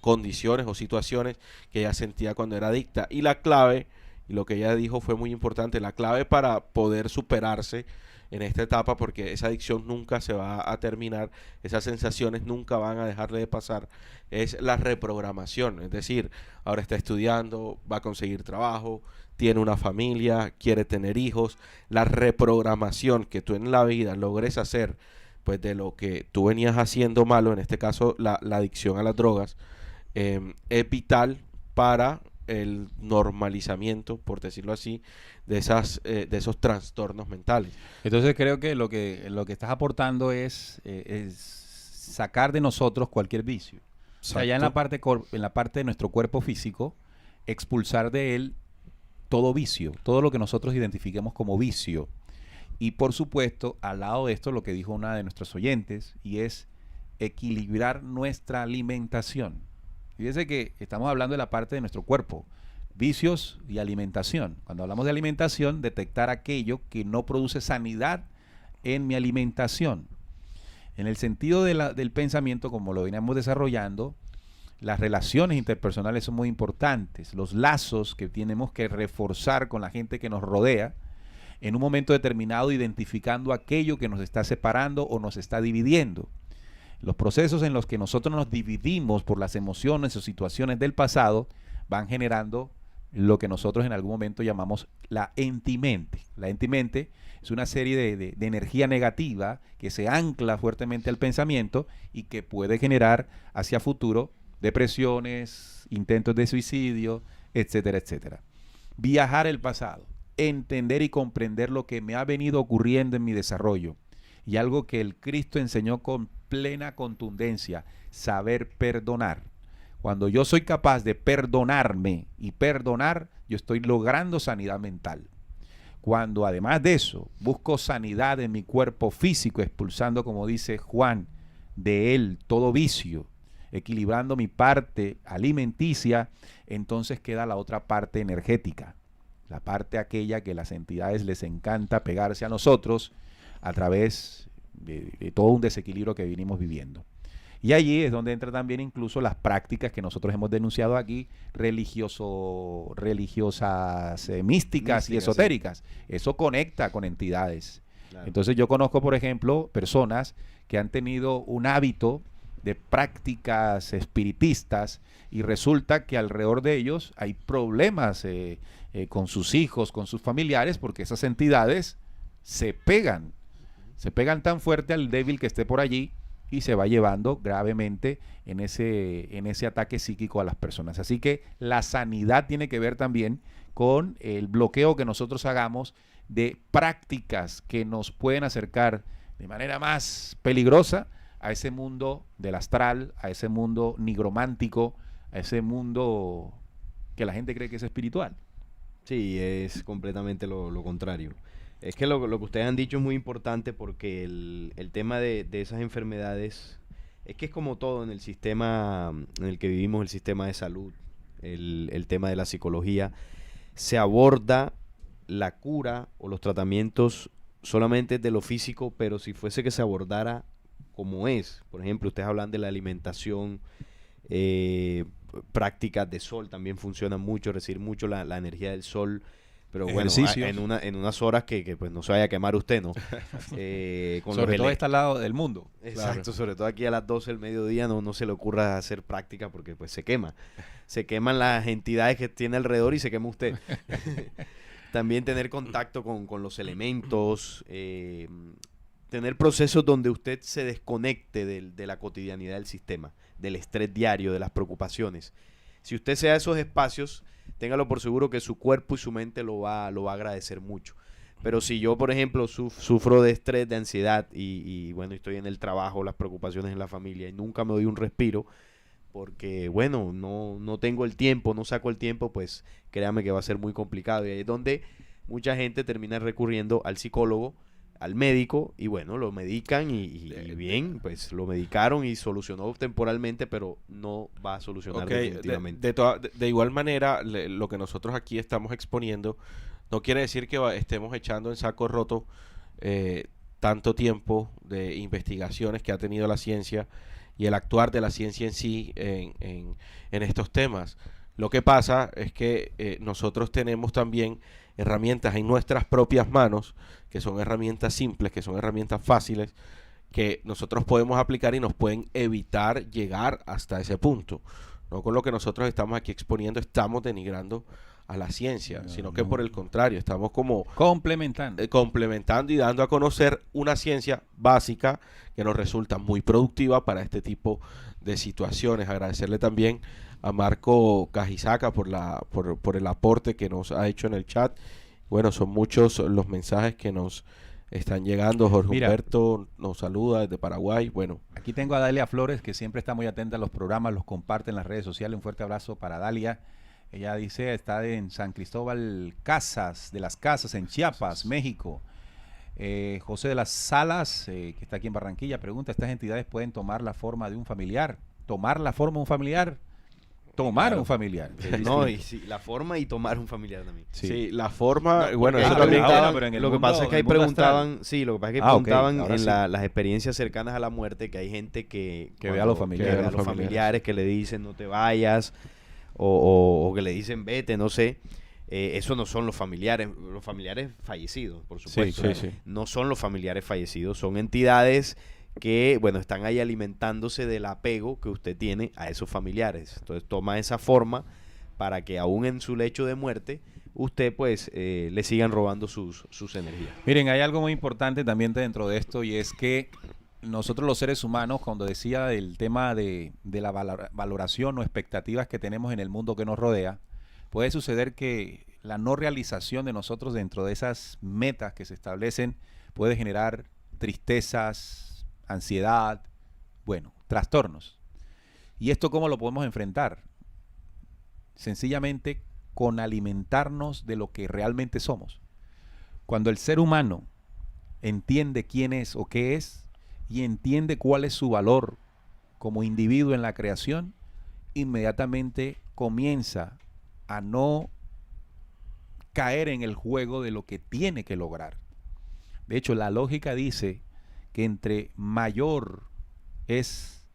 C: condiciones o situaciones que ella sentía cuando era adicta. Y la clave, y lo que ella dijo fue muy importante, la clave para poder superarse en esta etapa, porque esa adicción nunca se va a terminar, esas sensaciones nunca van a dejarle de pasar, es la reprogramación. Es decir, ahora está estudiando, va a conseguir trabajo, tiene una familia, quiere tener hijos. La reprogramación que tú en la vida logres hacer, pues de lo que tú venías haciendo malo, en este caso la adicción a las drogas, es vital para el normalizamiento, por decirlo así, de esos trastornos mentales.
B: Entonces creo que lo que estás aportando es sacar de nosotros cualquier vicio. O sea, ya en la parte de nuestro cuerpo físico, expulsar de él todo vicio, todo lo que nosotros identifiquemos como vicio. Y por supuesto, al lado de esto, lo que dijo una de nuestros oyentes, y es equilibrar nuestra alimentación. Fíjense que estamos hablando de la parte de nuestro cuerpo, vicios y alimentación. Cuando hablamos de alimentación, detectar aquello que no produce sanidad en mi alimentación. En el sentido del pensamiento, como lo veníamos desarrollando, las relaciones interpersonales son muy importantes, los lazos que tenemos que reforzar con la gente que nos rodea, en un momento determinado identificando aquello que nos está separando o nos está dividiendo. Los procesos en los que nosotros nos dividimos por las emociones o situaciones del pasado van generando lo que nosotros en algún momento llamamos la entimente. La entimente es una serie de energía negativa que se ancla fuertemente al pensamiento y que puede generar hacia futuro depresiones, intentos de suicidio, etcétera, etcétera. Viajar el pasado, entender y comprender lo que me ha venido ocurriendo en mi desarrollo, y algo que el Cristo enseñó con plena contundencia, saber perdonar. Cuando yo soy capaz de perdonarme y perdonar, yo estoy logrando sanidad mental. Cuando además de eso busco sanidad en mi cuerpo físico, expulsando, como dice Juan, de él todo vicio, equilibrando mi parte alimenticia, entonces queda la otra parte energética, la parte aquella que las entidades les encanta pegarse a nosotros a través de todo un desequilibrio que venimos viviendo. Y allí es donde entra también incluso las prácticas que nosotros hemos denunciado aquí, religiosas, místicas y esotéricas. Sí. Eso conecta con entidades. Claro. Entonces yo conozco, por ejemplo, personas que han tenido un hábito de prácticas espiritistas y resulta que alrededor de ellos hay problemas con sus hijos, con sus familiares, porque esas entidades se pegan tan fuerte al débil que esté por allí y se va llevando gravemente en ese ataque psíquico a las personas. Así que la sanidad tiene que ver también con el bloqueo que nosotros hagamos de prácticas que nos pueden acercar de manera más peligrosa a ese mundo del astral, a ese mundo nigromántico, a ese mundo que la gente cree que es espiritual.
D: Sí, es completamente lo contrario. Es que lo que ustedes han dicho es muy importante porque el tema de esas enfermedades es que es como todo en el sistema en el que vivimos, el sistema de salud, el tema de la psicología, se aborda la cura o los tratamientos solamente de lo físico, pero si fuese que se abordara como es, por ejemplo, ustedes hablan de la alimentación, prácticas de sol también funcionan mucho, recibir mucho la energía del sol, Pero bueno,
B: Ejercicios.
D: en unas horas que pues no se vaya a quemar usted, ¿no? Con
B: Sobre
D: los
B: todo este lado del mundo.
D: Exacto, sobre todo aquí a las 12 del mediodía no se le ocurra hacer práctica porque pues se quema. Se queman las entidades que tiene alrededor y se quema usted. También tener contacto con los elementos, tener procesos donde usted se desconecte de la cotidianidad del sistema, del estrés diario, de las preocupaciones. Si usted se da esos espacios, téngalo por seguro que su cuerpo y su mente lo va a agradecer mucho. Pero si yo, por ejemplo, sufro de estrés, de ansiedad y bueno, estoy en el trabajo, las preocupaciones en la familia y nunca me doy un respiro porque, bueno, no tengo el tiempo, no saco el tiempo, pues créame que va a ser muy complicado. Y ahí es donde mucha gente termina recurriendo al psicólogo, al médico y bueno, lo medican y bien, pues lo medicaron y solucionó temporalmente, pero no va a solucionar definitivamente.
C: De igual manera, lo que nosotros aquí estamos exponiendo no quiere decir que estemos echando en saco roto tanto tiempo de investigaciones que ha tenido la ciencia y el actuar de la ciencia en sí en estos temas. Lo que pasa es que nosotros tenemos también herramientas en nuestras propias manos, que son herramientas simples, que son herramientas fáciles, que nosotros podemos aplicar y nos pueden evitar llegar hasta ese punto. No con lo que nosotros estamos aquí exponiendo, estamos denigrando a la ciencia, sino que por el contrario, estamos como complementando y dando a conocer una ciencia básica que nos resulta muy productiva para este tipo de situaciones. Agradecerle también a Marco Cajizaca por el aporte que nos ha hecho en el chat. Bueno, son muchos los mensajes que nos están llegando. Jorge Humberto nos saluda desde Paraguay. Bueno,
B: aquí tengo a Dalia Flores, que siempre está muy atenta a los programas, los comparte en las redes sociales. Un fuerte abrazo para Dalia. Ella dice, está en San Cristóbal de las Casas, en Chiapas, México. José de las Salas, que está aquí en Barranquilla, pregunta, ¿estas entidades pueden tomar la forma de un familiar? ¿Tomar la forma de un familiar? Tomar un familiar.
D: No, y sí, la forma y tomar un familiar también.
C: Sí, la forma,
D: No,
C: bueno, eso
D: también
C: también.
D: lo que pasa es que ahí preguntaban, sí, lo que pasa es que preguntaban
B: okay,
D: en las experiencias cercanas a la muerte, que hay gente que
B: ve a los familiares,
D: que ve a los familiares, que le dicen no te vayas, o que le dicen vete, no sé. Eso no son los familiares fallecidos, por supuesto.
C: Sí.
D: No son los familiares fallecidos, son entidades que, bueno, están ahí alimentándose del apego que usted tiene a esos familiares. Entonces toma esa forma para que aún en su lecho de muerte, usted pues le sigan robando sus energías.
B: Miren, hay algo muy importante también dentro de esto y es que nosotros los seres humanos, cuando decía del tema de la valoración o expectativas que tenemos en el mundo que nos rodea, puede suceder que la no realización de nosotros dentro de esas metas que se establecen puede generar tristezas, ansiedad, bueno, trastornos. ¿Y esto cómo lo podemos enfrentar? Sencillamente con alimentarnos de lo que realmente somos. Cuando el ser humano entiende quién es o qué es y entiende cuál es su valor como individuo en la creación, inmediatamente comienza a no caer en el juego de lo que tiene que lograr. De hecho, la lógica dice que entre mayor es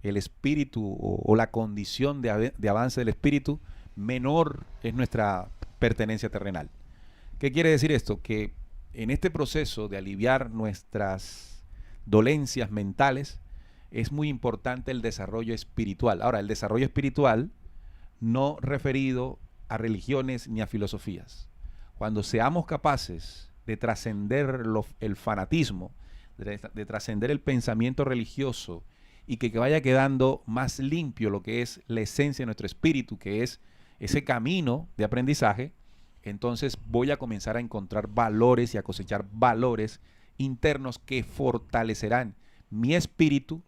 B: el espíritu o la condición de avance del espíritu, menor es nuestra pertenencia terrenal. ¿Qué quiere decir esto? Que en este proceso de aliviar nuestras dolencias mentales es muy importante el desarrollo espiritual. Ahora, el desarrollo espiritual no referido a religiones ni a filosofías. Cuando seamos capaces de trascender el fanatismo, de trascender el pensamiento religioso y que vaya quedando más limpio lo que es la esencia de nuestro espíritu, que es ese camino de aprendizaje, entonces voy a comenzar a encontrar valores y a cosechar valores internos que fortalecerán mi espíritu,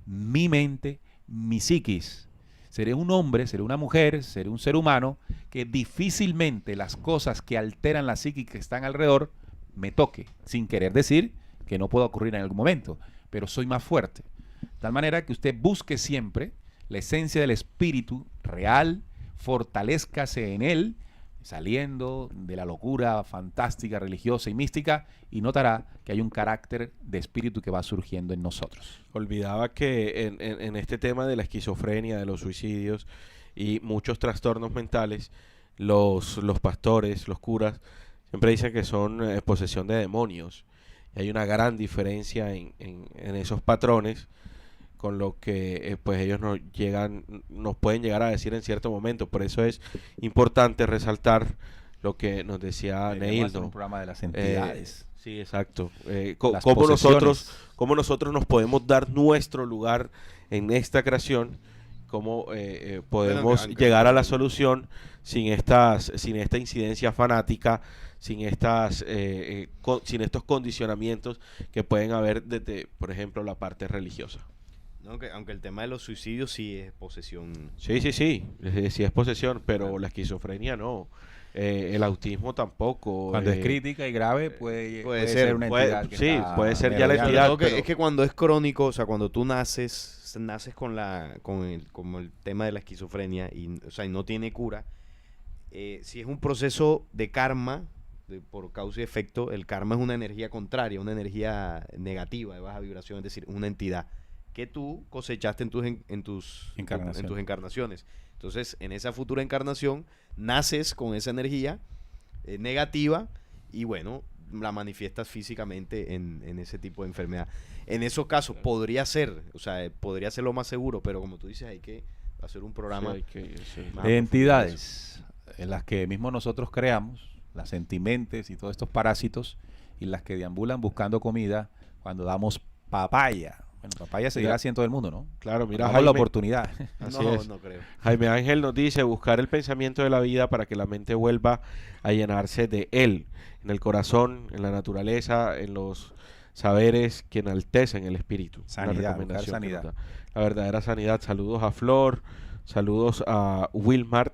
B: mi mente, mi psiquis. Seré un hombre, seré una mujer, seré un ser humano que difícilmente las cosas que alteran la psiquis que están alrededor me toque, sin querer decir que no pueda ocurrir en algún momento, pero soy más fuerte. De tal manera que usted busque siempre la esencia del espíritu real, fortalézcase en él, saliendo de la locura fantástica, religiosa y mística, y notará que hay un carácter de espíritu que va surgiendo en nosotros.
C: Olvidaba que en este tema de la esquizofrenia, de los suicidios y muchos trastornos mentales, los pastores, los curas, siempre dicen que son posesión de demonios. Y hay una gran diferencia en esos patrones, con lo que pues ellos nos pueden llegar a decir en cierto momento. Por eso es importante resaltar lo que nos decía
B: Deberíamos hacer
C: Neildo.
B: un programa de las entidades.
C: Sí, exacto.
B: Las
C: Cómo
B: posesiones.
C: nosotros nos podemos dar nuestro lugar en esta creación, cómo podemos
D: aunque-
C: llegar a la solución sin esta incidencia fanática, sin sin estos condicionamientos que pueden haber desde, por ejemplo, la parte religiosa.
D: No, aunque el tema de los suicidios sí es posesión.
C: Sí, sí es posesión, pero la esquizofrenia no. El autismo tampoco.
B: Cuando es crítica y grave puede
D: ser,
B: ser una
C: puede-
B: entidad que
C: sí,
B: está
C: puede ser ya la
B: merodeando.
C: entidad,
D: Creo que
C: pero-
D: es que cuando es crónico, o sea, cuando tú naces con el tema de la esquizofrenia y, o sea, y no tiene cura, si es un proceso de karma, por causa y efecto, el karma es una energía contraria, una energía negativa, de baja vibración, es decir, una entidad que tú cosechaste en tus encarnaciones. Entonces, en esa futura encarnación, naces con esa energía negativa y bueno, la manifiestas físicamente en ese tipo de enfermedad. En esos casos podría ser, o sea, podría ser lo más seguro, pero como tú dices, hay que hacer un programa.
C: Sí.
D: más
B: Entidades en las que mismo nosotros creamos, las sentimentes y todos estos parásitos, y las que deambulan buscando comida cuando damos papaya. Bueno, papaya seguirá
C: Mira,
B: haciendo todo el mundo, ¿no?
C: Claro, mira,
B: Damos la
C: Jaime,
B: oportunidad.
C: así
D: no,
C: es.
D: no creo.
C: Jaime Ángel nos dice buscar el pensamiento de la vida para que la mente vuelva a llenarse de él, en el corazón, en la naturaleza, en los saberes que enaltecen el espíritu. Una
B: Sanidad, buscar
C: recomendación que
B: sanidad.
C: nos da. La verdadera sanidad. Saludos a Flor, saludos a Wilmar.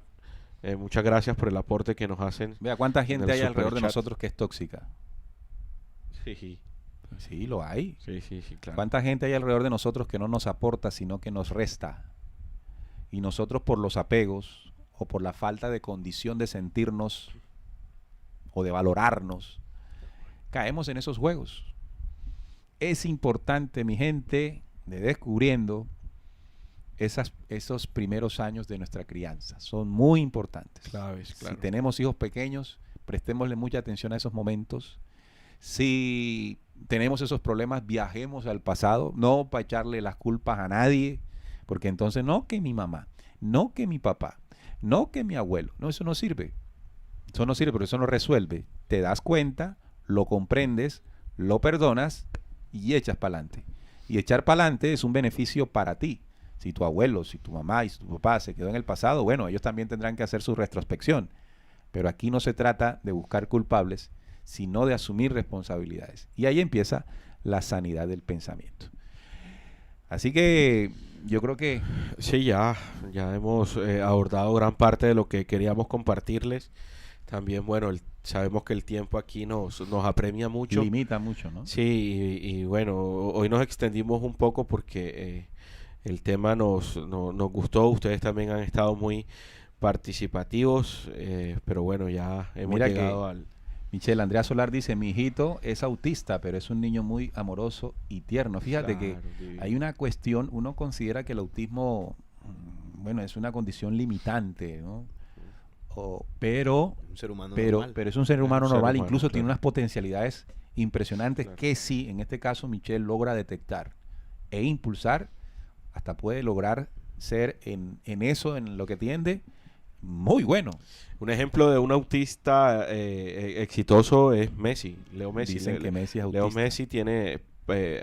C: Muchas gracias por el aporte que nos hacen.
B: Vea cuánta
C: En
B: gente
C: el
B: hay alrededor de
C: superchat.
B: nosotros que es tóxica.
C: Sí,
B: Sí, lo hay.
C: claro.
B: ¿Cuánta gente hay alrededor de nosotros que no nos aporta, sino que nos resta? Y nosotros por los apegos o por la falta de condición de sentirnos o de valorarnos, caemos en esos juegos. Es importante, mi gente, de Descubriendo, esos primeros años de nuestra crianza. Son muy importantes.
C: Claves, claro.
B: Si tenemos hijos pequeños, prestémosle mucha atención a esos momentos. Si tenemos esos problemas, viajemos al pasado, no para echarle las culpas a nadie, porque entonces no que mi mamá, no que mi papá, no que mi abuelo, no, eso no sirve. Eso no sirve, pero eso no resuelve. Te das cuenta, lo comprendes, lo perdonas y echas para adelante. Y echar para adelante es un beneficio para ti. Si tu abuelo, si tu mamá y si tu papá se quedó en el pasado, bueno, ellos también tendrán que hacer su retrospección. Pero aquí no se trata de buscar culpables, sino de asumir responsabilidades. Y ahí empieza la sanidad del pensamiento. Así que yo creo que
C: Sí, ya hemos abordado gran parte de lo que queríamos compartirles. También, bueno, sabemos que el tiempo aquí nos apremia mucho.
B: limita mucho, ¿no?
C: Sí, y bueno, hoy nos extendimos un poco porque el tema nos gustó. Ustedes también han estado muy participativos, pero bueno, ya hemos
B: Mira que
C: llegado al...
B: Michelle, Andrea Solar dice, mi hijito es autista, pero es un niño muy amoroso y tierno. Fíjate que
C: Claro, divino.
B: hay una cuestión, uno considera que el autismo, bueno, es una condición limitante, ¿no? Pero
D: Un ser humano
B: pero
D: normal.
B: es un ser humano
C: Un ser
B: normal,
C: humano,
B: incluso tiene
C: claro.
B: unas potencialidades impresionantes
C: Claro.
B: que sí, en este caso Michelle logra detectar e impulsar, hasta puede lograr ser en eso, en lo que tiende, muy bueno.
C: Un ejemplo de un autista exitoso es Messi, Leo Messi.
B: Dicen que Messi es
C: Leo
B: autista.
C: Messi tiene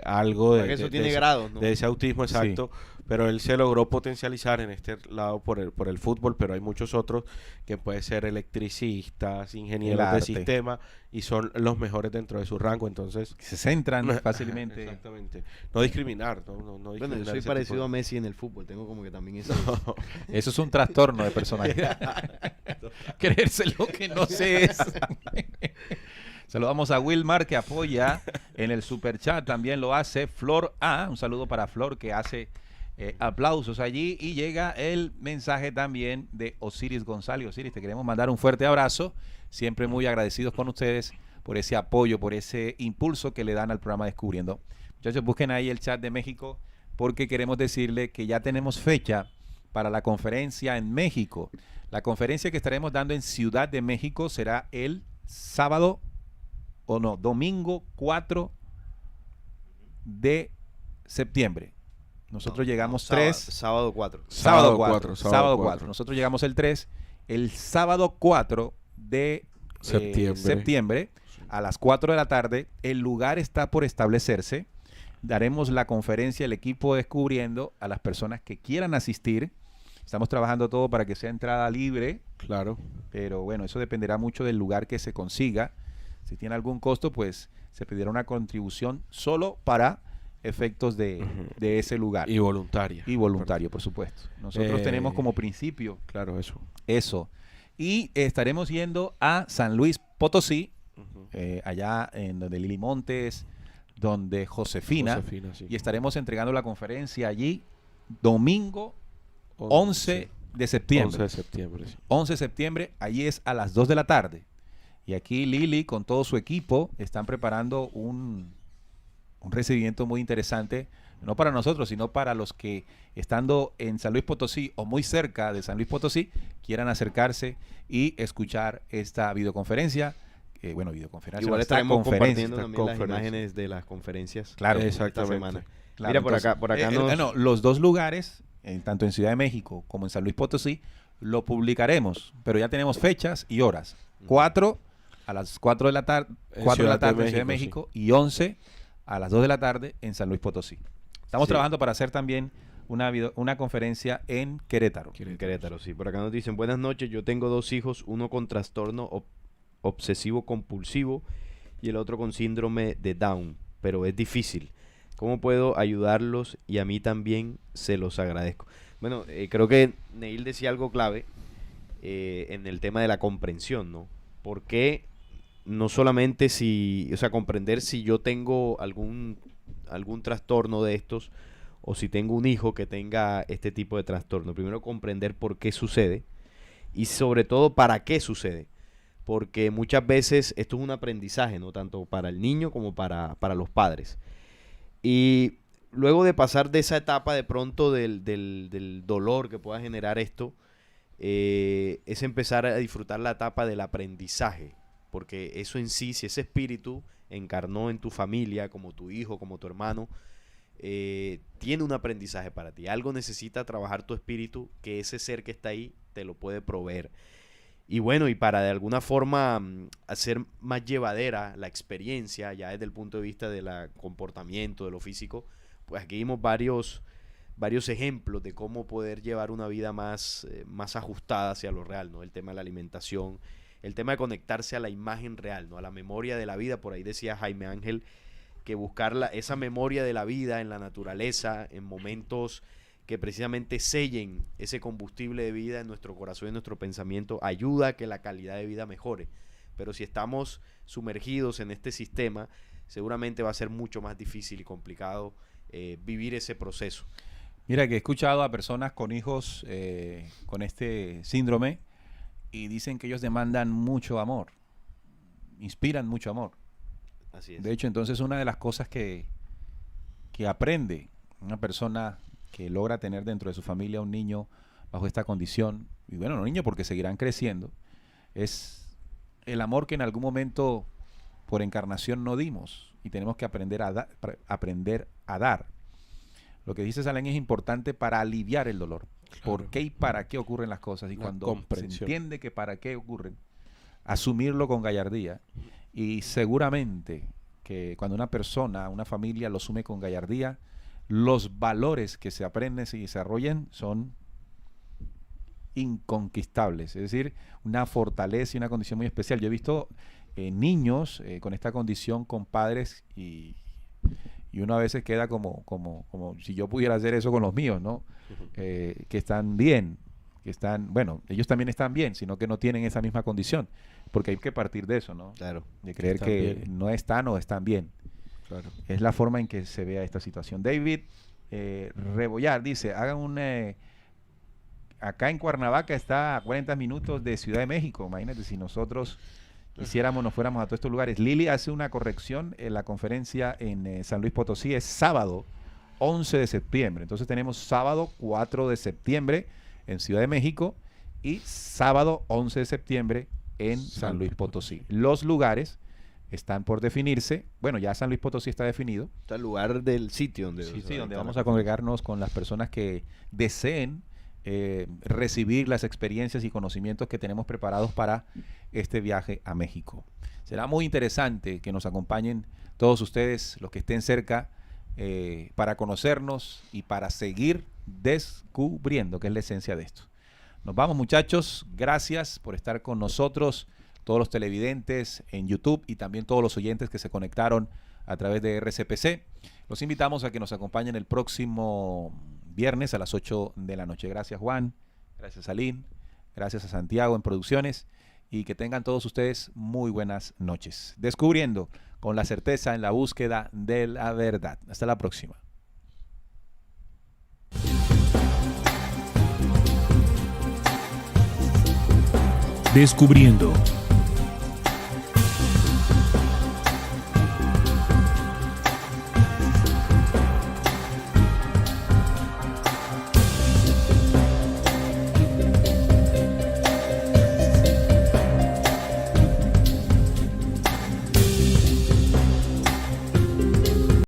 C: algo
D: Porque eso tiene
C: ese,
D: grados, ¿no?
C: de ese autismo exacto, pero él se logró potencializar en este lado por el fútbol, pero hay muchos otros que pueden ser electricistas, ingenieros de
B: arte.
C: sistema y son los mejores dentro de su rango, entonces
B: Se centran fácilmente.
C: exactamente, no discriminar, no
D: Bueno, yo
C: discriminar
D: soy
C: ese
D: parecido
C: tipo
D: a Messi en el fútbol. Tengo como que también ese...
B: Eso es un trastorno de personalidad. Creerse lo que no se es. Saludamos a Wilmar, que apoya en el superchat, también lo hace Flor A, un saludo para Flor, que hace aplausos allí, y llega el mensaje también de Osiris González. Osiris, te queremos mandar un fuerte abrazo, siempre muy agradecidos con ustedes por ese apoyo, por ese impulso que le dan al programa Descubriendo. Muchachos, busquen ahí el chat de México, porque queremos decirle que ya tenemos fecha para la conferencia en México. La conferencia que estaremos dando en Ciudad de México será el domingo 4 de septiembre. Nosotros llegamos
D: sábado 4.
B: Sábado 4.
C: cuatro.
B: Sábado 4. Nosotros llegamos el 3. El sábado 4 de septiembre a las 4 de la tarde. El lugar está por establecerse. Daremos la conferencia, el equipo descubriendo a las personas que quieran asistir. Estamos trabajando todo para que sea entrada libre.
C: Claro.
B: Pero bueno, eso dependerá mucho del lugar que se consiga. Si tiene algún costo, pues se pedirá una contribución solo para efectos de ese lugar.
C: Y voluntaria.
B: Y voluntario, por supuesto. Nosotros tenemos como principio
C: Claro, eso.
B: eso. Y estaremos yendo a San Luis Potosí, allá en donde Lili Montes, donde Josefina,
C: sí.
B: y estaremos entregando la conferencia allí domingo 11 de septiembre.
C: 11 de septiembre, sí.
B: 11 de septiembre, allí es a las 2 de la tarde. Y aquí Lili con todo su equipo están preparando un recibimiento muy interesante, no para nosotros, sino para los que estando en San Luis Potosí o muy cerca de San Luis Potosí quieran acercarse y escuchar esta videoconferencia. Videoconferencia.
D: Igual
B: esta
D: estaremos
B: conferencia.
D: compartiendo también las imágenes de las conferencias.
B: Claro,
D: esta
C: exactamente.
D: semana.
B: Claro,
D: Mira,
B: entonces,
D: por acá
B: los dos lugares, tanto en Ciudad de México como en San Luis Potosí, lo publicaremos, pero ya tenemos fechas y horas. 4 a las 4 de la tarde, 4 de la tarde en Ciudad de México y 11 a las 2 de la tarde en San Luis Potosí. Estamos trabajando para hacer también una conferencia en Querétaro.
D: En Querétaro, sí. Por acá nos dicen, buenas noches, yo tengo 2 hijos, uno con trastorno obsesivo compulsivo y el otro con síndrome de Down, pero es difícil. ¿Cómo puedo ayudarlos? Y a mí también se los agradezco. Bueno, creo que Neil decía algo clave en el tema de la comprensión, ¿no? Porque no solamente comprender si yo tengo algún trastorno de estos o si tengo un hijo que tenga este tipo de trastorno. Primero comprender por qué sucede y sobre todo para qué sucede. Porque muchas veces esto es un aprendizaje, ¿no? Tanto para el niño como para los padres. Y luego de pasar de esa etapa de pronto del dolor que pueda generar esto, es empezar a disfrutar la etapa del aprendizaje. Porque eso en sí, si ese espíritu encarnó en tu familia, como tu hijo, como tu hermano, tiene un aprendizaje para ti. Algo necesita trabajar tu espíritu, que ese ser que está ahí te lo puede proveer. Y bueno, y para de alguna forma hacer más llevadera la experiencia, ya desde el punto de vista del comportamiento, de lo físico, pues aquí vimos varios ejemplos de cómo poder llevar una vida más ajustada hacia lo real, ¿no? El tema de la alimentación, el tema de conectarse a la imagen real, ¿no? A la memoria de la vida. Por ahí decía Jaime Ángel que buscar esa memoria de la vida en la naturaleza, en momentos que precisamente sellen ese combustible de vida en nuestro corazón y en nuestro pensamiento, ayuda a que la calidad de vida mejore. Pero si estamos sumergidos en este sistema, seguramente va a ser mucho más difícil y complicado vivir ese proceso.
B: Mira que he escuchado a personas con hijos con este síndrome y dicen que ellos demandan mucho amor, inspiran mucho amor.
D: Así es.
B: De hecho, entonces una de las cosas que aprende una persona que logra tener dentro de su familia un niño bajo esta condición, y bueno, no niño porque seguirán creciendo, es el amor que en algún momento por encarnación no dimos y tenemos que aprender a dar. Lo que dice Salén es importante para aliviar el dolor. Claro. ¿Por qué y para qué ocurren las cosas? Y cuando se entiende que para qué ocurren, asumirlo con gallardía. Y seguramente que cuando una persona, una familia lo asume con gallardía, los valores que se aprenden y desarrollan son inconquistables. Es decir, una fortaleza y una condición muy especial. Yo he visto niños con esta condición con padres y uno a veces queda como si yo pudiera hacer eso con los míos, ¿no? Que están bien, ellos también están bien, sino que no tienen esa misma condición, porque hay que partir de eso, ¿no?
D: Claro.
B: De creer que bien. No están o están bien.
C: Claro.
B: Es la forma en que se vea esta situación. David Rebollar dice, hagan acá en Cuernavaca está a 40 minutos de Ciudad de México. Imagínate si nosotros nos fuéramos a todos estos lugares. Lili hace una corrección en la conferencia en San Luis Potosí, es sábado 11 de septiembre. Entonces tenemos sábado 4 de septiembre en Ciudad de México y sábado 11 de septiembre en San Luis Potosí. Los lugares están por definirse. Bueno, ya San Luis Potosí está definido.
D: Está el lugar del sitio donde,
B: Sí, donde vamos a congregarnos con las personas que deseen recibir las experiencias y conocimientos que tenemos preparados para este viaje a México. Será muy interesante que nos acompañen todos ustedes, los que estén cerca, para conocernos y para seguir descubriendo, que es la esencia de esto. Nos vamos, muchachos. Gracias por estar con nosotros, todos los televidentes en YouTube y también todos los oyentes que se conectaron a través de RCPC. Los invitamos a que nos acompañen el próximo viernes a las 8 de la noche. Gracias, Juan. Gracias, Salim. Gracias a Santiago en Producciones. Y que tengan todos ustedes muy buenas noches. Descubriendo con la certeza en la búsqueda de la verdad. Hasta la próxima.
A: Descubriendo